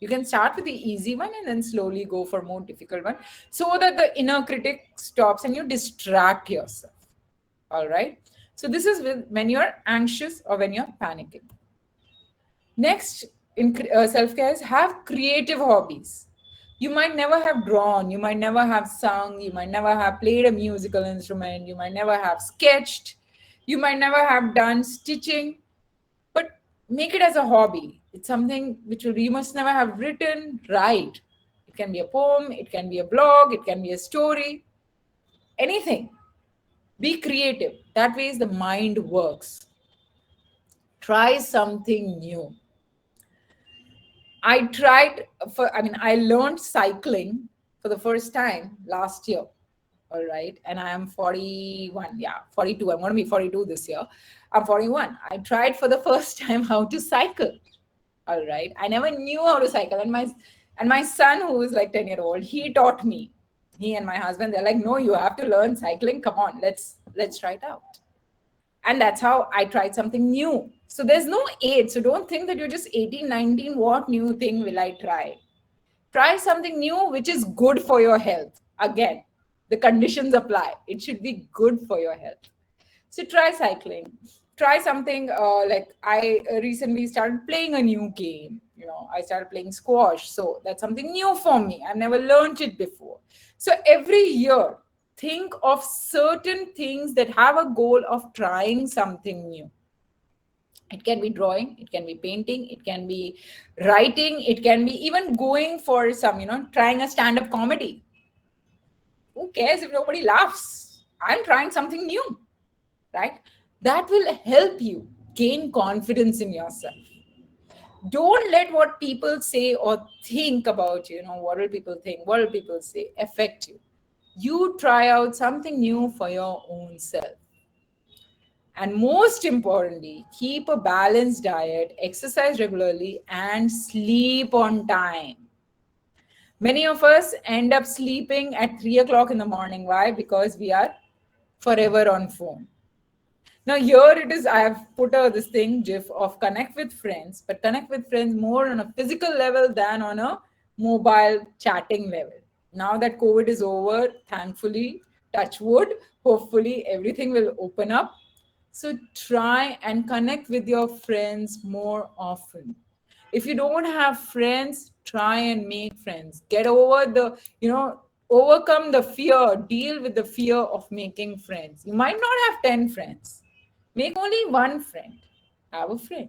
You can start with the easy one and then slowly go for more difficult one, so that the inner critic stops and you distract yourself. All right. So this is when you're anxious or when you're panicking. Next, in self-care is have creative hobbies. You might never have drawn, you might never have sung, you might never have played a musical instrument, you might never have sketched, you might never have done stitching, but make it as a hobby. It's something which you must never have written. Write. It can be a poem, it can be a blog, it can be a story, anything. Be creative. That way the mind works. Try something new. I learned cycling for the first time last year. All right. And I am 41. Yeah, 42. I'm going to be 42 this year. I'm 41. I tried for the first time how to cycle. All right. I never knew how to cycle. And my son, who is like 10-year-old, he taught me. He and my husband, they're like, no, you have to learn cycling. Come on, let's try it out. And that's how I tried something new. So there's no age. So don't think that you're just 18, 19. What new thing will I try? Try something new which is good for your health. Again, the conditions apply. It should be good for your health. So try cycling. Try something like I recently started playing a new game. I started playing squash. So that's something new for me. I've never learned it before. So every year, think of certain things that have a goal of trying something new. It can be drawing, it can be painting, it can be writing, it can be even going for some, trying a stand-up comedy. Who cares if nobody laughs? I'm trying something new, right? That will help you gain confidence in yourself. Don't let what people say or think about you, what will people think, what will people say, affect you. You try out something new for your own self. And most importantly, keep a balanced diet, exercise regularly, and sleep on time. Many of us end up sleeping at 3 o'clock in the morning. Why? Because we are forever on phone. Now here it is, I have put this thing, GIF of connect with friends, but connect with friends more on a physical level than on a mobile chatting level. Now that COVID is over, thankfully, touch wood, hopefully everything will open up. So try and connect with your friends more often. If you don't have friends, try and make friends. Get over overcome the fear, deal with the fear of making friends. You might not have 10 friends. Make only one friend. Have a friend.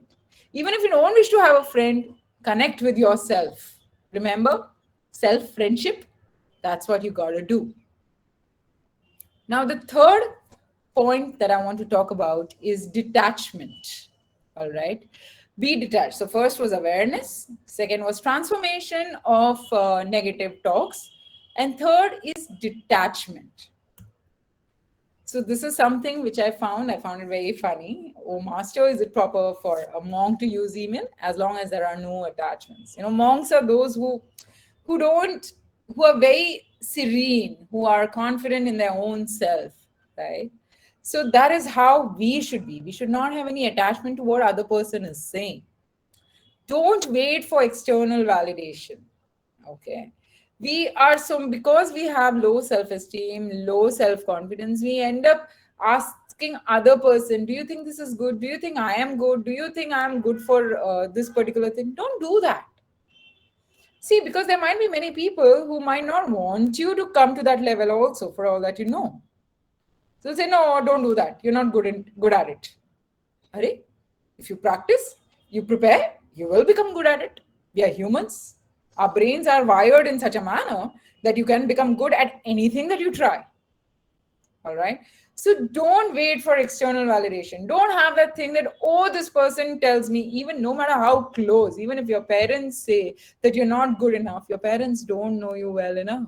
Even if you don't wish to have a friend, connect with yourself. Remember, self-friendship, that's what you got to do. Now, the third point that I want to talk about is detachment. All right. Be detached. So first was awareness. Second was transformation of negative talks. And third is detachment. So this is something which I found it very funny. Oh, master, is it proper for a monk to use email as long as there are no attachments? Monks are those who are very serene, who are confident in their own self, right? So that is how we should be. We should not have any attachment to what other person is saying. Don't wait for external validation. Okay. Because we have low self-esteem, low self-confidence, we end up asking other person, do you think this is good? Do you think I am good? Do you think I am good for this particular thing? Don't do that. See, because there might be many people who might not want you to come to that level also, for all that you know. So say, no, don't do that. You're not good at it. Arey, if you practice, you prepare, you will become good at it. We are humans. Our brains are wired in such a manner that you can become good at anything that you try. All right. So don't wait for external validation. Don't have that thing that, oh, this person tells me, even no matter how close, even if your parents say that you're not good enough, your parents don't know you well enough.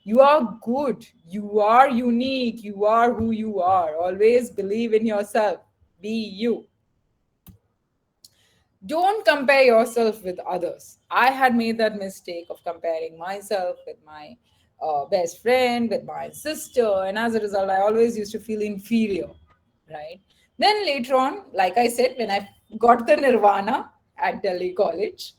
You are good. You are unique. You are who you are. Always believe in yourself. Be you. Don't compare yourself with others. I had made that mistake of comparing myself with my best friend, with my sister, and as a result, I always used to feel inferior, right? Then later on, like I said, when I got the nirvana at Delhi College,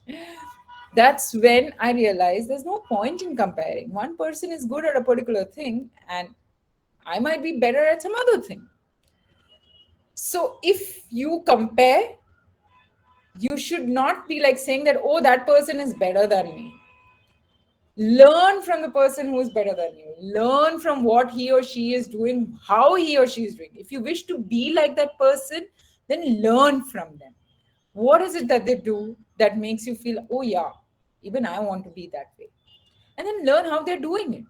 that's when I realized there's no point in comparing. One person is good at a particular thing, and I might be better at some other thing. So if you compare, you should not be like saying that, oh, that person is better than me. Learn from the person who is better than you. Learn from what he or she is doing, how he or she is doing. If you wish to be like that person, then learn from them. What is it that they do that makes you feel, oh, yeah, even I want to be that way? And then learn how they're doing it.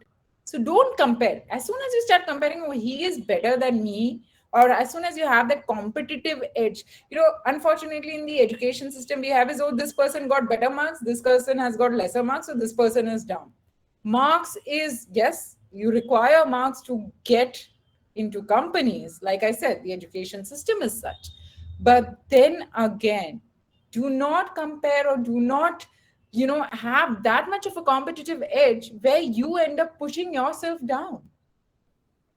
So don't compare. As soon as you start comparing, oh, he is better than me, or as soon as you have that competitive edge, unfortunately in the education system we have is, oh, this person got better marks, this person has got lesser marks, so this person is down. Marks is, yes, you require marks to get into companies. Like I said, the education system is such. But then again, do not compare or do not have that much of a competitive edge where you end up pushing yourself down.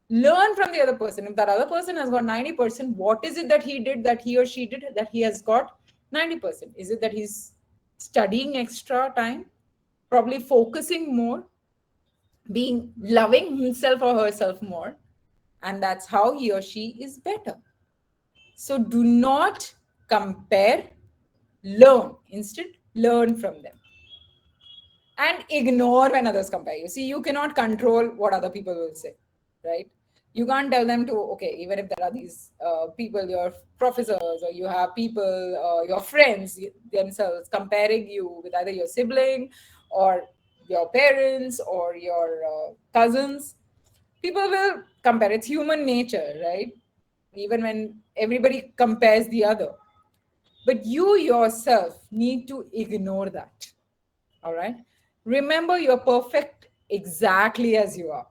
Learn from the other person. If that other person has got 90%, what is it that he did, that he or she did, that he has got 90%? Is it that he's studying extra time, probably focusing more, being loving himself or herself more, and that's how he or she is better? So do not compare, learn. Instead, learn from them. And ignore when others compare you. See, you cannot control what other people will say, right? You can't tell them to, okay, even if there are these people, your professors, or you have people, your friends themselves comparing you with either your sibling or your parents or your cousins, people will compare. It's human nature, right? Even when everybody compares the other. But you yourself need to ignore that. All right? Remember, you're perfect exactly as you are.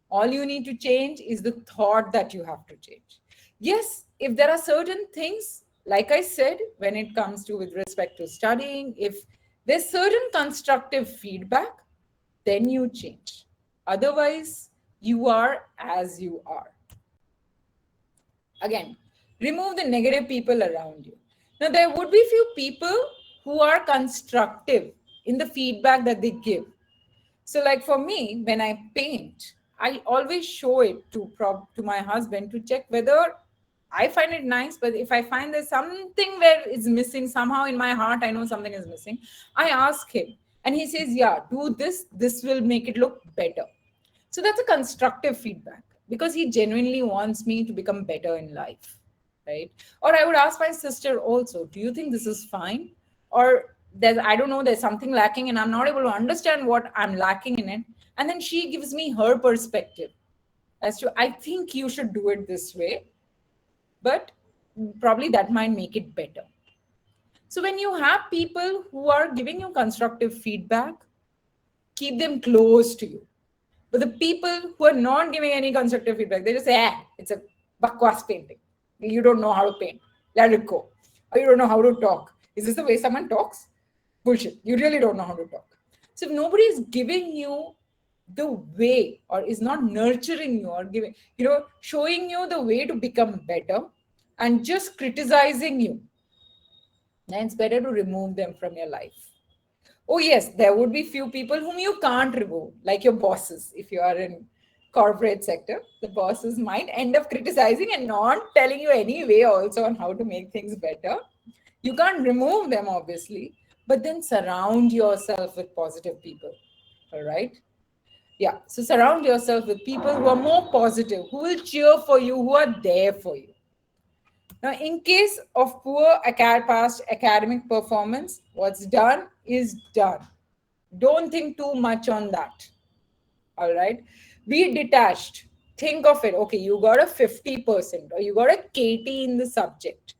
All you need to change is the thought that you have to change. Yes, if there are certain things, like I said, when it comes to with respect to studying, if there's certain constructive feedback, then you change. Otherwise, you are as you are. Again, remove the negative people around you. Now, there would be few people who are constructive in the feedback that they give. So, like for me, when I paint, I always show it to my husband to check whether I find it nice. But if I find there's something where it's missing, somehow in my heart, I know something is missing, I ask him. And he says, yeah, do this. This will make it look better. So that's a constructive feedback because he genuinely wants me to become better in life, right? Or I would ask my sister also, do you think this is fine? Or I don't know, there's something lacking and I'm not able to understand what I'm lacking in it. And then she gives me her perspective as to, I think you should do it this way, but probably that might make it better. So when you have people who are giving you constructive feedback, keep them close to you. But the people who are not giving any constructive feedback, they just say, it's a bakwas painting. You don't know how to paint. Let it go. Or you don't know how to talk. Is this the way someone talks? Bullshit. You really don't know how to talk. So if nobody is giving you the way or is not nurturing you or giving, showing you the way to become better and just criticizing you, then it's better to remove them from your life. Oh yes, there would be few people whom you can't remove, like your bosses. If you are in corporate sector, the bosses might end up criticizing and not telling you any way also on how to make things better. You can't remove them, obviously, but then surround yourself with positive people. All right. Yeah. So surround yourself with people who are more positive, who will cheer for you, who are there for you. Now, in case of poor past academic performance, what's done is done. Don't think too much on that. All right. Be detached. Think of it. Okay, you got a 50% or you got a KT in the subject.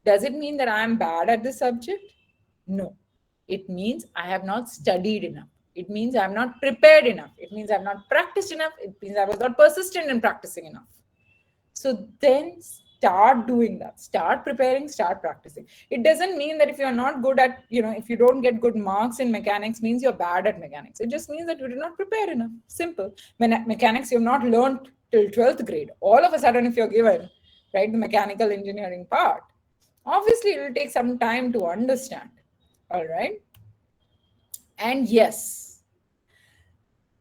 Does it mean that I am bad at the subject? No. It means I have not studied enough. It means I'm not prepared enough. It means I've not practiced enough. It means I was not persistent in practicing enough. So then start doing that. Start preparing, start practicing. It doesn't mean that if you're not good at, if you don't get good marks in mechanics, means you're bad at mechanics. It just means that you did not prepare enough. Simple. Mechanics, you've not learned till 12th grade. All of a sudden, if you're given, right, the mechanical engineering part, obviously it will take some time to understand. All right. And yes,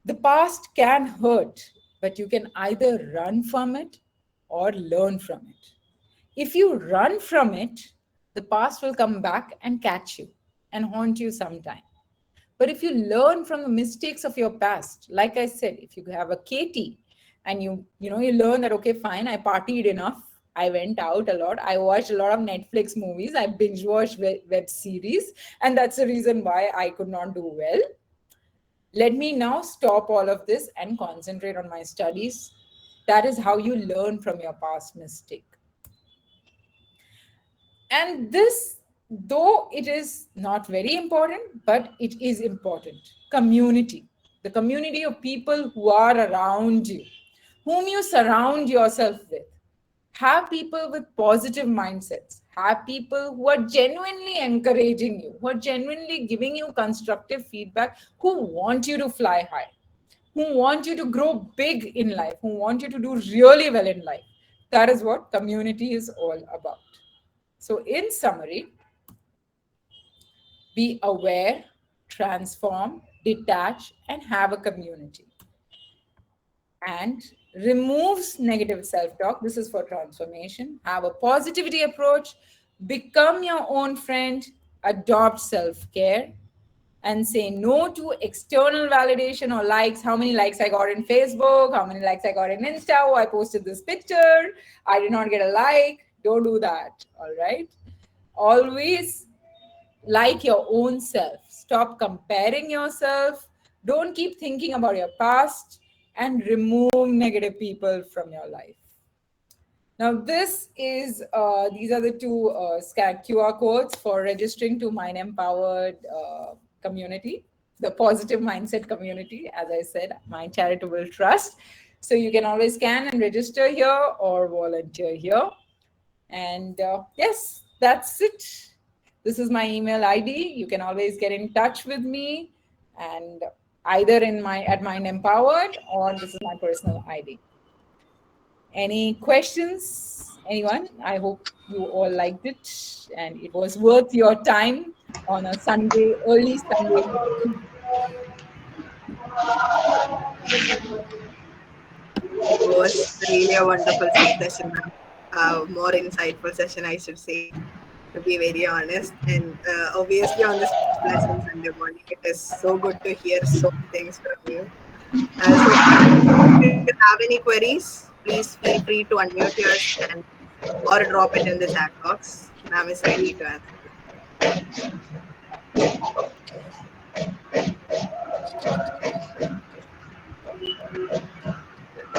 the past can hurt, but you can either run from it or learn from it. If you run from it, the past will come back and catch you and haunt you sometime. But if you learn from the mistakes of your past, like I said, if you have a KT and you learn that, okay, fine, I partied enough, I went out a lot, I watched a lot of Netflix movies, I binge watched web series, and that's the reason why I could not do well. Let me now stop all of this and concentrate on my studies. That is how you learn from your past mistake. And this, though it is not very important, but it is important. Community, the community of people who are around you, whom you surround yourself with. Have people with positive mindsets. Have people who are genuinely encouraging you, who are genuinely giving you constructive feedback, who want you to fly high, who want you to grow big in life, who want you to do really well in life. That is what community is all about. So, in summary, be aware, transform, detach, and have a community. And removes negative self-talk. This is for transformation. Have a positivity approach. Become your own friend. Adopt self-care. And say no to external validation or likes. How many likes I got in Facebook? How many likes I got in Insta? Oh, I posted this picture. I did not get a like. Don't do that. All right. Always like your own self. Stop comparing yourself. Don't keep thinking about your past and remove negative people from your life. Now, these are the two QR codes for registering to Mind Empowered community, the positive mindset community, as I said, my charitable trust. So you can always scan and register here or volunteer here. And yes, that's it. This is my email ID. You can always get in touch with me, and either at Mind Empowered, or this is my personal ID. Any questions, anyone? I hope you all liked it and it was worth your time on a Sunday, early Sunday morning. It was really a wonderful session, ma'am. More insightful session, I should say, to be very honest. And obviously, on this pleasant Sunday morning, it is so good to hear so many things from you. So, if you have any queries, please feel free to unmute yours and or drop it in the chat box. Ma'am is ready to answer.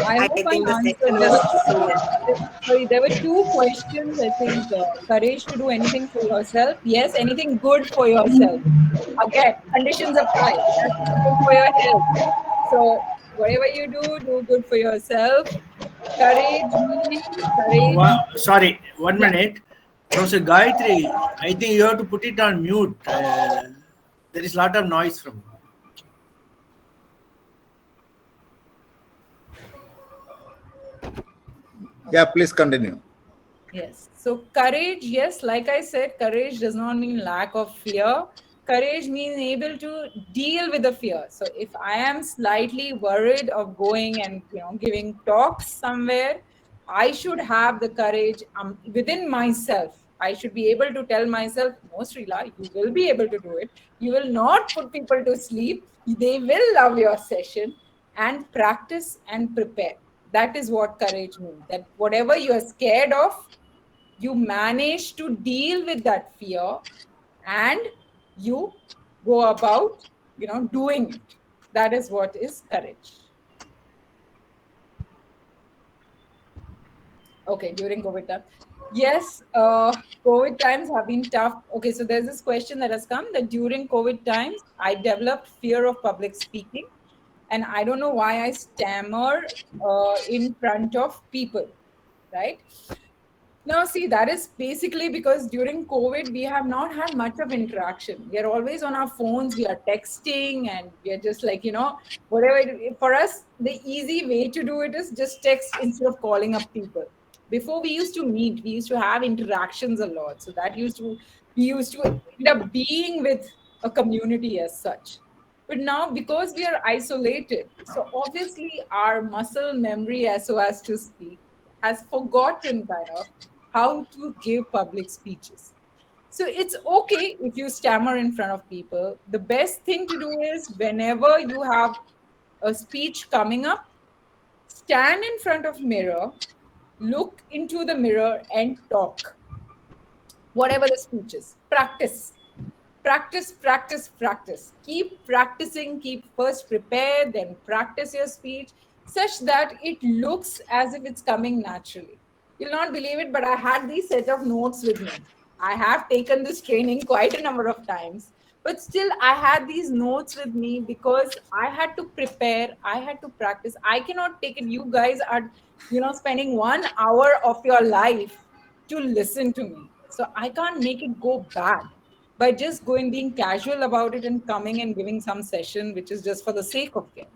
I I hope I think the answered. session was so. Sorry, there were two questions. I think courage to do anything for yourself. Yes, anything good for yourself. Again, conditions apply. It has to be good for your health. So whatever you do good for yourself. Courage meaning courage. Sorry, one Yeah. minute. Professor Gayathri, I think you have to put it on mute. There is a lot of noise from. Yeah, please continue. Yes. So courage, yes, like I said, courage does not mean lack of fear. courage means able to deal with the fear. So if I am slightly worried of going and giving talks somewhere, I should have the courage within myself. I should be able to tell myself, no, Sreela, you will be able to do it. You will not put people to sleep. They will love your session, and practice and prepare. That is what courage means. That whatever you are scared of, you manage to deal with that fear and you go about doing it. That is what is courage. Okay, during COVID time. Yes, COVID times have been tough. Okay, so there's this question that has come that during COVID times, I developed fear of public speaking. And I don't know why I stammer in front of people, right? Now, see, that is basically because during COVID, we have not had much of interaction. We are always on our phones, we are texting, and we are just like, whatever. For us, the easy way to do it is just text instead of calling up people. Before we used to meet, we used to have interactions a lot. So we used to end up being with a community as such. But now, because we are isolated, so obviously our muscle memory, as so as to speak, has forgotten kind of how to give public speeches. So it's okay if you stammer in front of people. The best thing to do is whenever you have a speech coming up, stand in front of mirror, look into the mirror and talk. Whatever the speech is, practice. Practice, practice, practice. Keep practicing, keep first prepare, then practice your speech such that it looks as if it's coming naturally. You'll not believe it, but I had these set of notes with me. I have taken this training quite a number of times, but still I had these notes with me because I had to prepare, I had to practice. I cannot take it. You guys are, spending 1 hour of your life to listen to me. So I can't make it go bad by just being casual about it and coming and giving some session, which is just for the sake of it.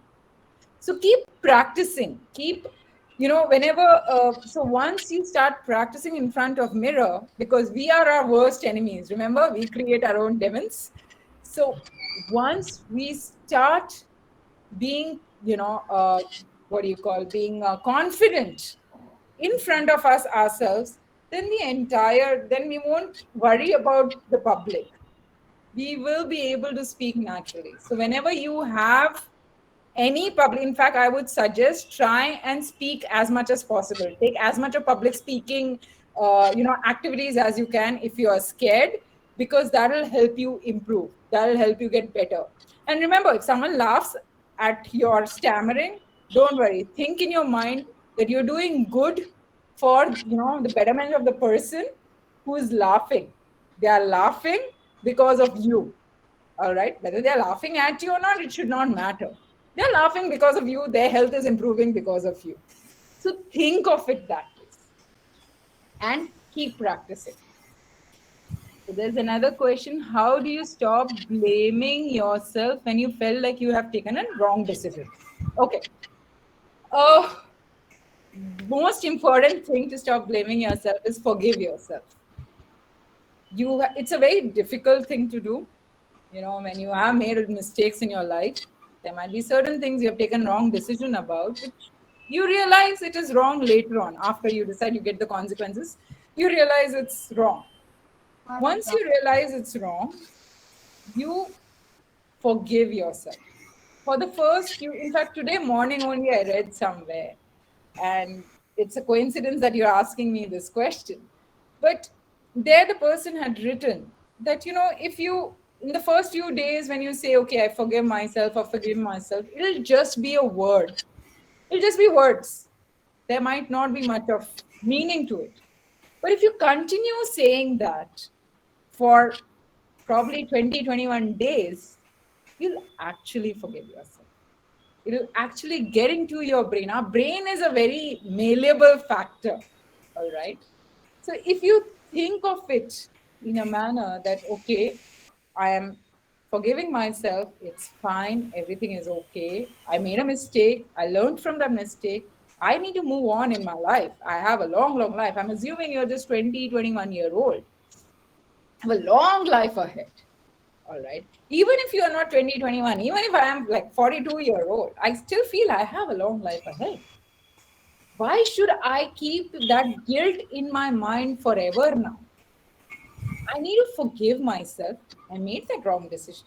So keep practicing, whenever, so once you start practicing in front of mirror, because we are our worst enemies, remember, we create our own demons. So once we start being, being confident in front of us ourselves, then then we won't worry about the public. We will be able to speak naturally. So whenever you have any public, in fact, I would suggest try and speak as much as possible. Take as much of public speaking, activities as you can if you are scared, because that will help you improve. That will help you get better. And remember, if someone laughs at your stammering, don't worry. Think in your mind that you're doing good for the betterment of the person who is laughing. They are laughing because of you. All right, whether they're laughing at you or not, it should not matter. They're laughing because of you. Their health is improving because of you. So think of it that way and keep practicing. So there's another question. How do you stop blaming yourself when you felt like you have taken a wrong decision? Okay. Most important thing to stop blaming yourself is forgive yourself. It's a very difficult thing to do. When you have made mistakes in your life, there might be certain things you have taken wrong decision about, which you realize it is wrong later on. After you decide, you get the consequences, you realize it's wrong. Once you realize it's wrong, you forgive yourself. For the first few, in fact, today morning only I read somewhere, and it's a coincidence that you're asking me this question. But there the person had written that, if you, in the first few days when you say, okay, I forgive myself or forgive myself, it'll just be a word. It'll just be words. There might not be much of meaning to it. But if you continue saying that for probably 20, 21 days, you'll actually forgive yourself. It'll actually get into your brain. Our brain is a very malleable factor, all right? So if you think of it in a manner that, okay, I am forgiving myself, it's fine, everything is okay. I made a mistake, I learned from that mistake. I need to move on in my life. I have a long, long life. I'm assuming you're just 20, 21-year-old. I have a long life ahead. All right. Even if you are not 20, 21, even if I am like 42-year-old, I still feel I have a long life ahead. Why should I keep that guilt in my mind forever now? I need to forgive myself. I made that wrong decision.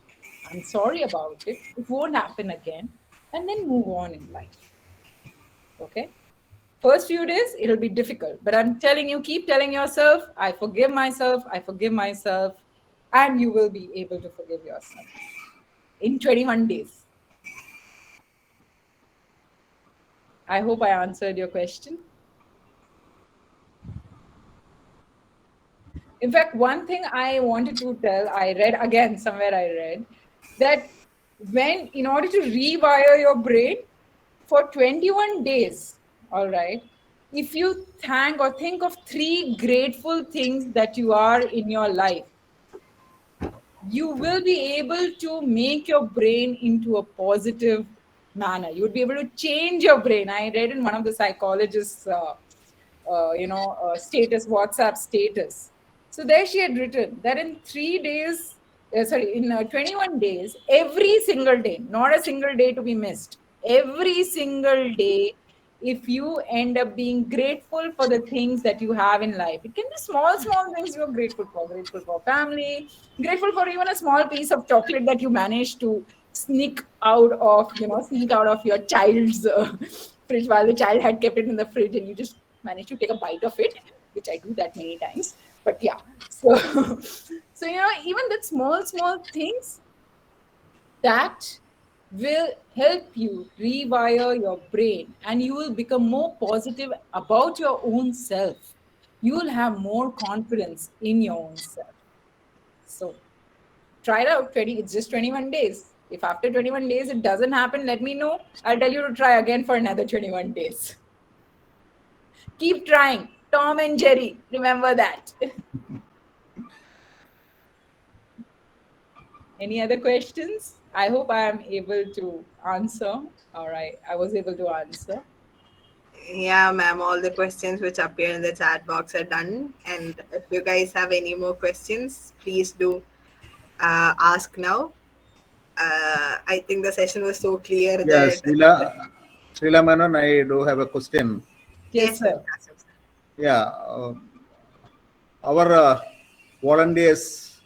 I'm sorry about it. It won't happen again. And then move on in life. Okay. First few days, it'll be difficult. But I'm telling you, keep telling yourself, I forgive myself, I forgive myself. And you will be able to forgive yourself in 21 days. I hope I answered your question. In fact, one thing I wanted to tell, I read again somewhere, I read that in order to rewire your brain for 21 days, all right, if you thank or think of 3 grateful things that you are in your life, you will be able to make your brain into a positive manner. You would be able to change your brain. I read in one of the psychologists' status, WhatsApp status. So there she had written that in 21 days, every single day, not a single day to be missed, every single day, if you end up being grateful for the things that you have in life, it can be small, small things you're grateful for family, grateful for even a small piece of chocolate that you managed to sneak out of your child's fridge while the child had kept it in the fridge and you just managed to take a bite of it, which I do that many times. But yeah, so so even that small things that will help you rewire your brain and you will become more positive about your own self. You will have more confidence in your own self. So try it out. It's just 21 days. If after 21 days it doesn't happen, let me know. I'll tell you to try again for another 21 days. Keep trying. Tom and Jerry, remember that. Any other questions? I hope I am able to answer. All right, I was able to answer. Yeah, ma'am, all the questions which appear in the chat box are done. And if you guys have any more questions, please do ask now. I think the session was so clear Yeah, that. Sreela Menon, I do have a question. Yes, sir. Yeah, our volunteers,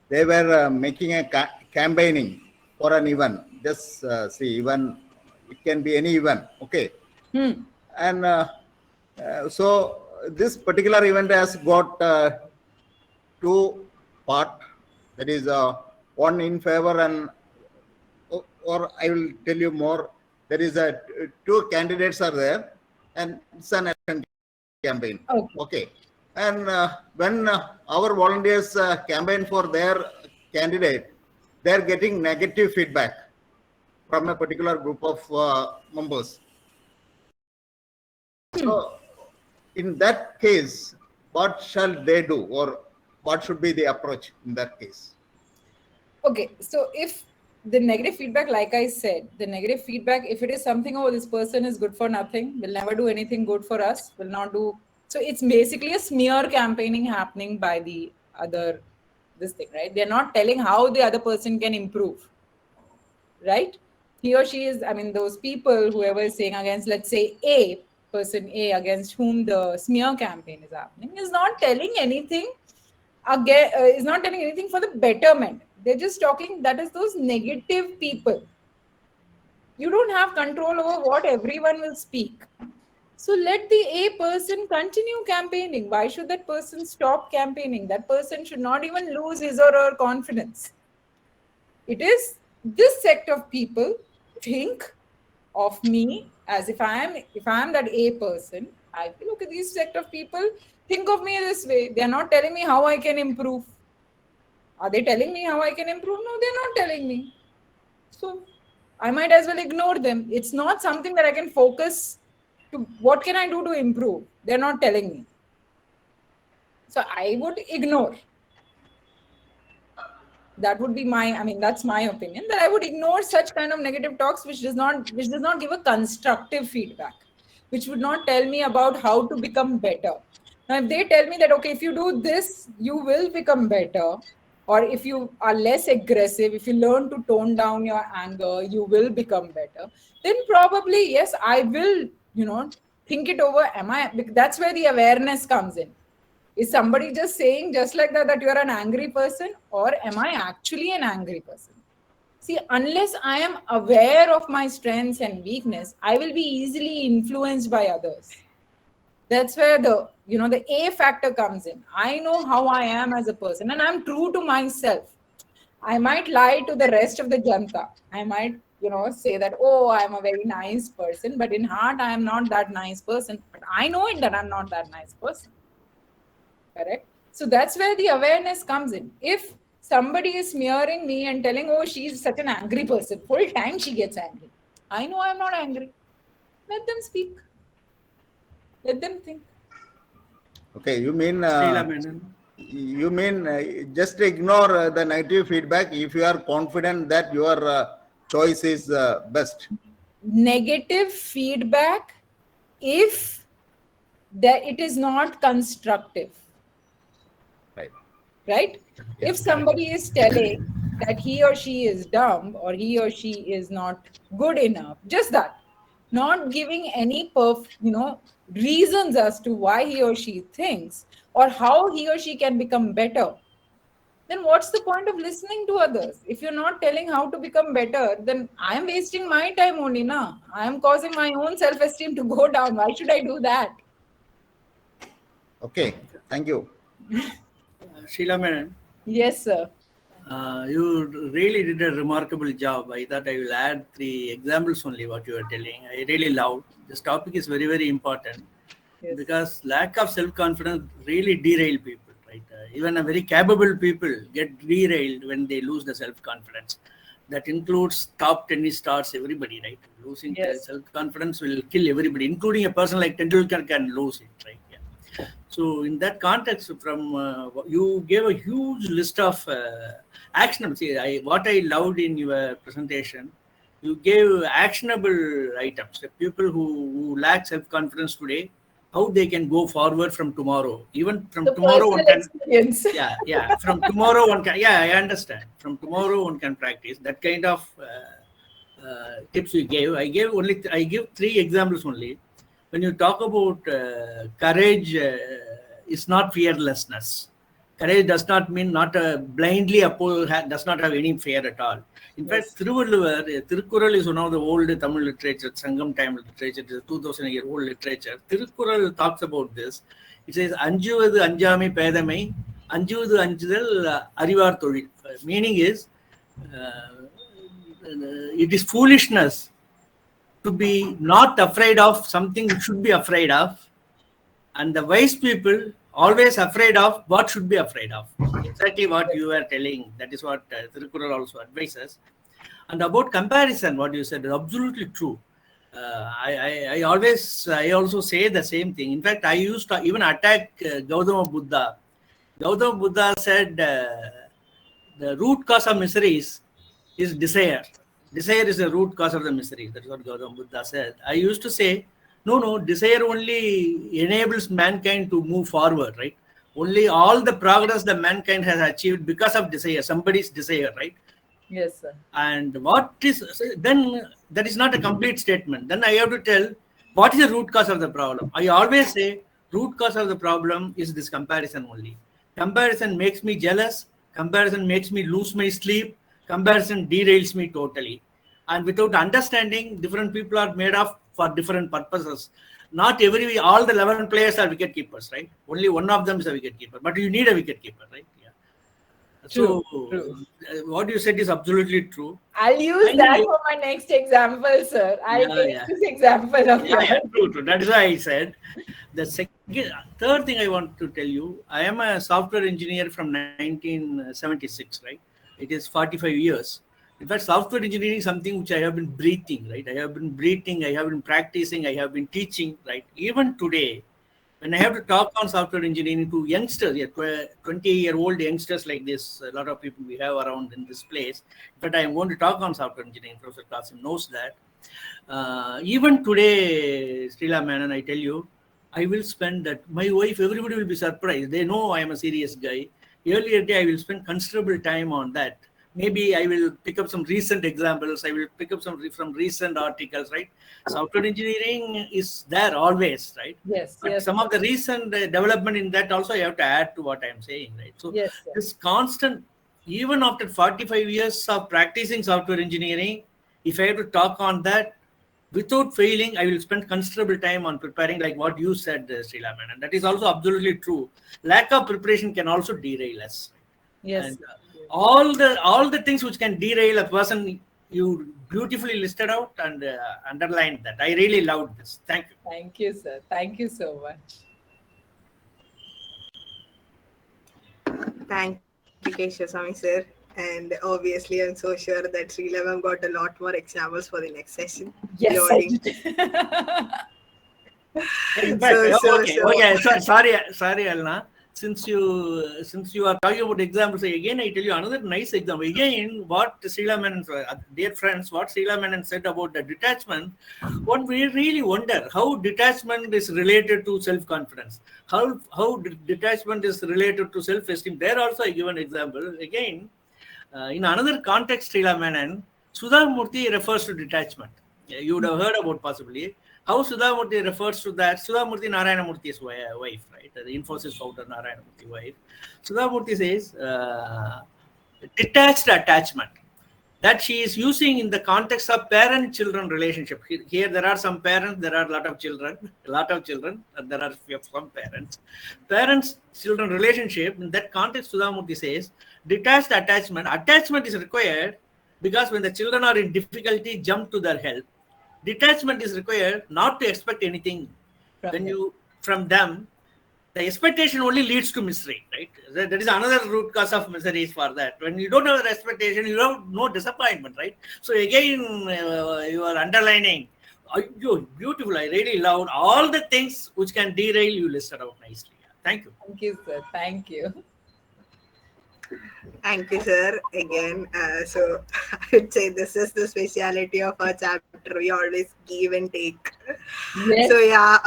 they were making a campaigning for an event. Just see, even it can be any event, okay? And so this particular event has got 2 part. That is one in favor and or I will tell you more. There is a 2 candidates are there, and it's an election campaign. Okay. And when our volunteers campaign for their candidate, they are getting negative feedback from a particular group of members. So, in that case, what shall they do, or what should be the approach in that case? Okay, so if the negative feedback, like I said, the negative feedback, if it is something, oh, this person is good for nothing, will never do anything good for us, will not do. So it's basically a smear campaigning happening by the other, this thing, right? They're not telling how the other person can improve, right? He or she is, I mean, those people, whoever is saying against, let's say, person A against whom the smear campaign is happening, is not telling anything again, is not telling anything for the betterment. They're just talking, that is those negative people. You don't have control over what everyone will speak. So let the A person continue campaigning. Why should that person stop campaigning? That person should not even lose his or her confidence. It is this sect of people think of me as if I am that A person. I feel, okay, these sect of people think of me this way. They are not telling me how I can improve. Are they telling me how I can improve? No, they're not telling me. So I might as well ignore them. It's not something that I can focus to. What can I do to improve? They're not telling me. So I would ignore. That would be that's my opinion, that I would ignore such kind of negative talks which does not give a constructive feedback, which would not tell me about how to become better. Now, if they tell me that, okay, if you do this, you will become better, or if you are less aggressive, if you learn to tone down your anger, you will become better. Then probably, yes, I will, think it over. That's where the awareness comes in. Is somebody just saying just like that you're an angry person, or am I actually an angry person? See, unless I am aware of my strengths and weakness, I will be easily influenced by others. That's where the A factor comes in. I know how I am as a person, and I'm true to myself. I might lie to the rest of the janta. I might, say that, oh, I'm a very nice person, but in heart, I am not that nice person. But I know it that I'm not that nice person. Correct? So that's where the awareness comes in. If somebody is smearing me and telling, oh, she's such an angry person, full time she gets angry. I know I'm not angry. Let them speak. Let them think. Okay, you mean Sreela Menon. Just ignore the negative feedback if you are confident that your choice is best. Negative feedback if it is not constructive. Right? If somebody is telling that he or she is dumb or he or she is not good enough, just that, not giving any reasons as to why he or she thinks or how he or she can become better, then what's the point of listening to others? If you're not telling how to become better, then I'm wasting my time only, na. I'm causing my own self-esteem to go down. Why should I do that? Okay, thank you. Sreela Menon. Yes, sir. You really did a remarkable job. I thought I will add 3 examples only what you were telling. I really loved. This topic is very, very important because lack of self-confidence really derail people, right? Even a very capable people get derailed when they lose the self-confidence. That includes top tennis stars, everybody, right? Losing self-confidence will kill everybody, including a person like Tendulkar can lose it, right? So in that context, from you gave a huge list of actionable. See, what I loved in your presentation, you gave actionable items. The people who lack self-confidence today, how they can go forward from tomorrow. Even from tomorrow one can. Experience. Yeah. From tomorrow one can. Yeah, I understand. From tomorrow one can practice that kind of tips you gave. I give 3 examples only. When you talk about courage, is not fearlessness. Courage does not mean not blindly does not have any fear at all. In fact, Tirukkural is one of the old Tamil literature, Sangam time literature, it is a 2000-year-old literature. Tirukkural talks about this. It says, Anjuvathu anjami pedamai, Anjuvathu anjudal arivar tholil. Meaning is, it is foolishness to be not afraid of something you should be afraid of, and the wise people always afraid of what should be afraid of. Exactly what you were telling. That is what Tirukkural also advises. And about comparison, what you said is absolutely true. I also say the same thing. In fact, I used to even attack Gautama Buddha. Gautama Buddha said the root cause of miseries is desire. Desire is the root cause of the misery. That's what Gautama Buddha said. I used to say, no, desire only enables mankind to move forward, right? Only all the progress that mankind has achieved because of desire, somebody's desire, right? Yes, sir. And then that is not a complete statement. Then I have to tell what is the root cause of the problem. I always say root cause of the problem is this comparison only. Comparison makes me jealous. Comparison makes me lose my sleep. Comparison derails me totally. And without understanding, different people are made of for different purposes. Not all the 11 players are wicket keepers, right? Only one of them is a wicket keeper. But you need a wicket keeper, right? Yeah. True. What you said is absolutely true. I'll use that for my next example, sir. I'll take this example of yours. True. That is why I said. The third thing I want to tell you, I am a software engineer from 1976, right? It is 45 years. In fact, software engineering is something which I have been breathing, right? I have been practicing, I have been teaching, right? Even today, when I have to talk on software engineering to youngsters, 20-year-old youngsters like this, a lot of people we have around in this place, but I am going to talk on software engineering. Professor Kasim knows that. Even today, Sreela Menon, I tell you, I will spend that. My wife, everybody will be surprised. They know I am a serious guy. earlier day I will spend considerable time on that. Maybe I will pick up some recent examples. I will pick up some from recent articles, right? Software engineering is there always, right? Yes, But yes. some of the recent development in that also I have to add to what I'm saying, right? So Yes, sir. this constant, even after 45 years of practicing software engineering, if I have to talk on that, without failing, I will spend considerable time on preparing, like what you said, Sreela Menon. That is also absolutely true. Lack of preparation can also derail us. Yes. And all the things which can derail a person, you beautifully listed out and underlined that. I really loved this. Thank you. Thank you, sir. Thank you so much. Thank you, Kesavaswamy sir. And obviously, I'm so sure that Sreela ma'am got a lot more examples for the next session. Yes, Loading. In fact, So- okay. Sorry, Alna. Since you are talking about examples, again I tell you another nice example. Again, what Sreela Menon, dear friends, what Sreela Menon said about the detachment, what we really wonder, how detachment is related to self-confidence, how detachment is related to self-esteem. There also I give an example. Again, in another context, Sreela Menon, Sudha Murthy refers to detachment. You would have heard about possibly how Sudha Murthy refers to that. Sudha Murthy, Narayana Murthy's wife, right? The Infosys founder, Narayana Murthy wife. Sudha Murthy says detached attachment that she is using in the context of parent-children relationship. Here there are some parents, there are a lot of children, and there are some parents. Parents-children relationship, in that context, Sudha Murthy says, detached attachment. Attachment is required because when the children are in difficulty, jump to their help. Detachment is required not to expect anything from them. The expectation only leads to misery, right? That is another root cause of misery for that. When you don't have the expectation, you have no disappointment, right? So again, you are underlining, beautiful. I really loved all the things which can derail you listed out nicely. Thank you. Thank you, sir. Thank you. Thank you, sir. Again, so I would say this is the speciality of our chapter. We always give and take. Yes. So yeah,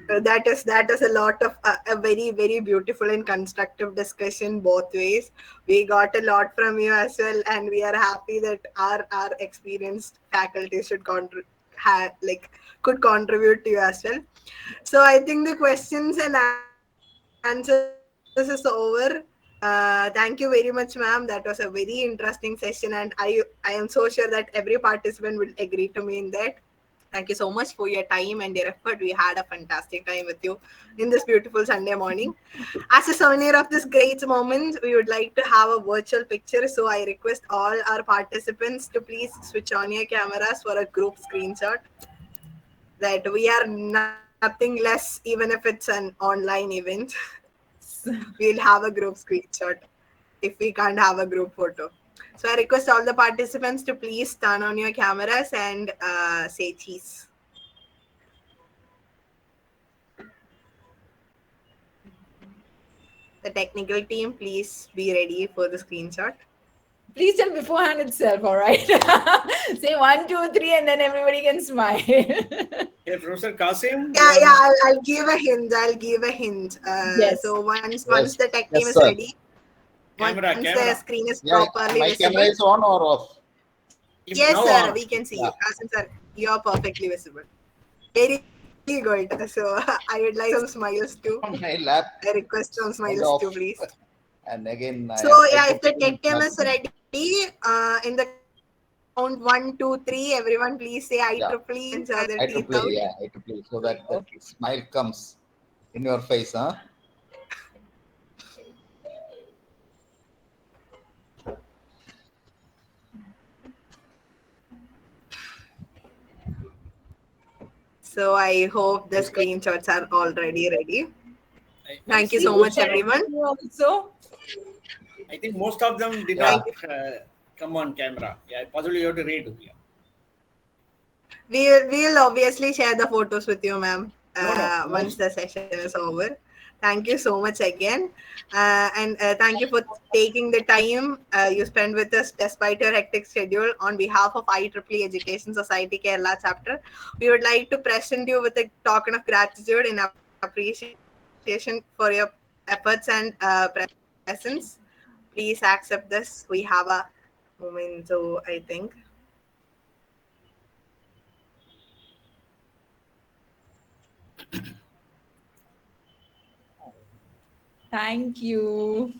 that is a lot of a very beautiful and constructive discussion both ways. We got a lot from you as well, and we are happy that our experienced faculty could contribute to you as well. So I think the questions and answers is over. Thank you very much, ma'am. That was a very interesting session, and I am so sure that every participant will agree to me in that. Thank you so much for your time and your effort. We had a fantastic time with you in this beautiful Sunday morning. As a souvenir of this great moment, we would like to have a virtual picture. So I request all our participants to please switch on your cameras for a group screenshot. That we are nothing less, even if it's an online event. We'll have a group screenshot if we can't have a group photo. So I request all the participants to please turn on your cameras and say cheese. The technical team, please be ready for the screenshot. Please tell beforehand itself, all right? Say 1, 2, 3, and then everybody can smile. Hey, Professor Kasim. Yeah, I'll give a hint. Yes. So once the tech team is sir. ready, once the screen is properly my visible. camera is on or off? Yes, Now sir, on. we can see you. Yeah. Kasim sir, you are perfectly visible. Very good. So I would like some smiles too. On my lap. I request some smiles off. too, please. And again, So yeah, if the tech team is ready, in the count 1, 2, 3, everyone please say IEEE and other teeth out. IEEE, so that the smile comes in your face, huh? So I hope the screenshots are already ready. Thank you so much, everyone. Also, I think most of them did not come on camera. Yeah, possibly you have to redo. Yeah. We'll obviously share the photos with you, ma'am, once the session is over. Thank you so much again. And thank you for taking the time you spent with us despite your hectic schedule. On behalf of IEEE Education Society Kerala chapter, we would like to present you with a token of gratitude and appreciation for your efforts and presence. essence. Please accept this. We have a memento, I think. Thank you.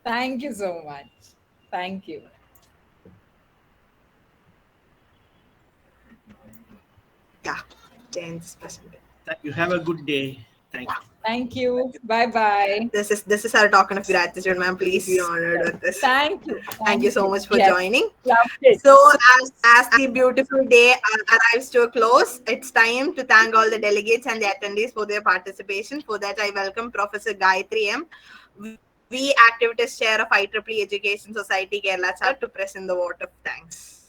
Thank you so much. Thank you. Yeah, Jane's presented. You have a good day. Thank you. Thank you. Bye-bye. This is our token of gratitude, ma'am. Please be honored with this. Thank you. Thank you so much for Yes. joining. Loved it. So as the beautiful day arrives to a close, it's time to thank all the delegates and the attendees for their participation. For that, I welcome Professor Gayathri M, WIE Activities Chair of IEEE Education Society Kerala Chapter, to present the vote of thanks.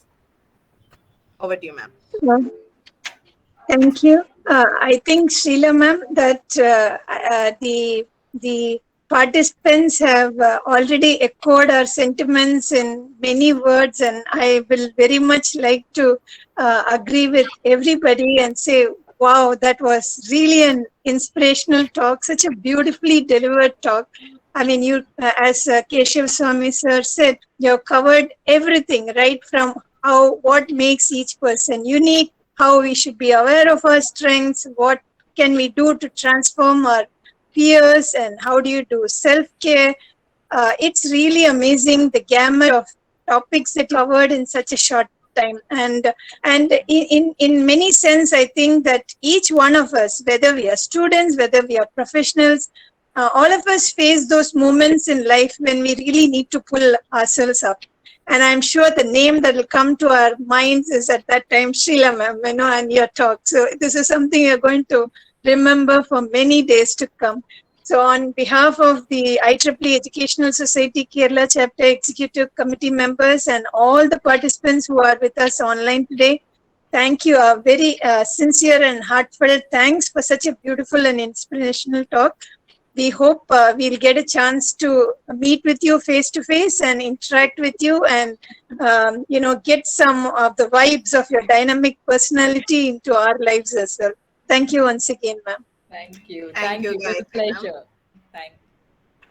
Over to you, ma'am. Thank you. I think, Sreela ma'am, that the participants have already echoed our sentiments in many words, and I will very much like to agree with everybody and say, wow, that was really an inspirational talk, such a beautifully delivered talk. I mean, you, as Kesavaswamy sir said, you have covered everything, right from what makes each person unique, how we should be aware of our strengths, what can we do to transform our peers, and how do you do self-care. It's really amazing the gamut of topics that you covered in such a short time. And in many sense, I think that each one of us, whether we are students, whether we are professionals, all of us face those moments in life when we really need to pull ourselves up. And I'm sure the name that will come to our minds is at that time Sreela ma'am, and your talk. So this is something you're going to remember for many days to come. So on behalf of the IEEE Educational Society Kerala Chapter Executive Committee members and all the participants who are with us online today, thank you. A very sincere and heartfelt thanks for such a beautiful and inspirational talk. We hope we'll get a chance to meet with you face to face and interact with you, and get some of the vibes of your dynamic personality into our lives as well. Thank you once again, ma'am. Thank you. Thank you, It was a Gayatri, ma'am. pleasure.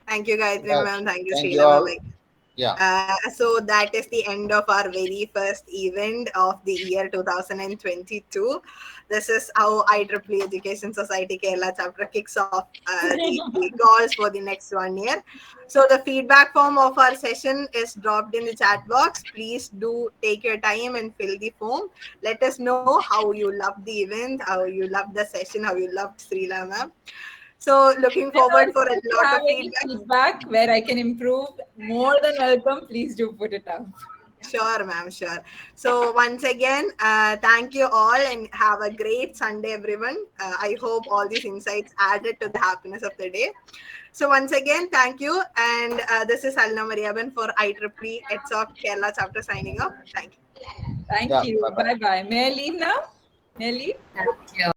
Thank you, Gayatri Yes. ma'am. Thank you, Thank Sreela you all. ma'am. Yeah. So that is the end of our very first event of the year 2022. This is how IEEE Education Society Kerala Chapter kicks off the goals for the next 1 year. So the feedback form of our session is dropped in the chat box. Please do take your time and fill the form. Let us know how you loved the event, how you loved the session, how you loved Sreela ma'am. So looking forward for a If you lot have of any feedback where I can improve, more than welcome. Please do put it up. Sure, ma'am, sure. So once again, thank you all and have a great Sunday, everyone. I hope all these insights added to the happiness of the day. So once again, thank you. And this is Alna Mariaban for IEEE EdSoc Kerala Chapter signing off. Thank you. Thank Yeah, you. bye-bye. Bye-bye. May I leave now? May I leave? Thank you.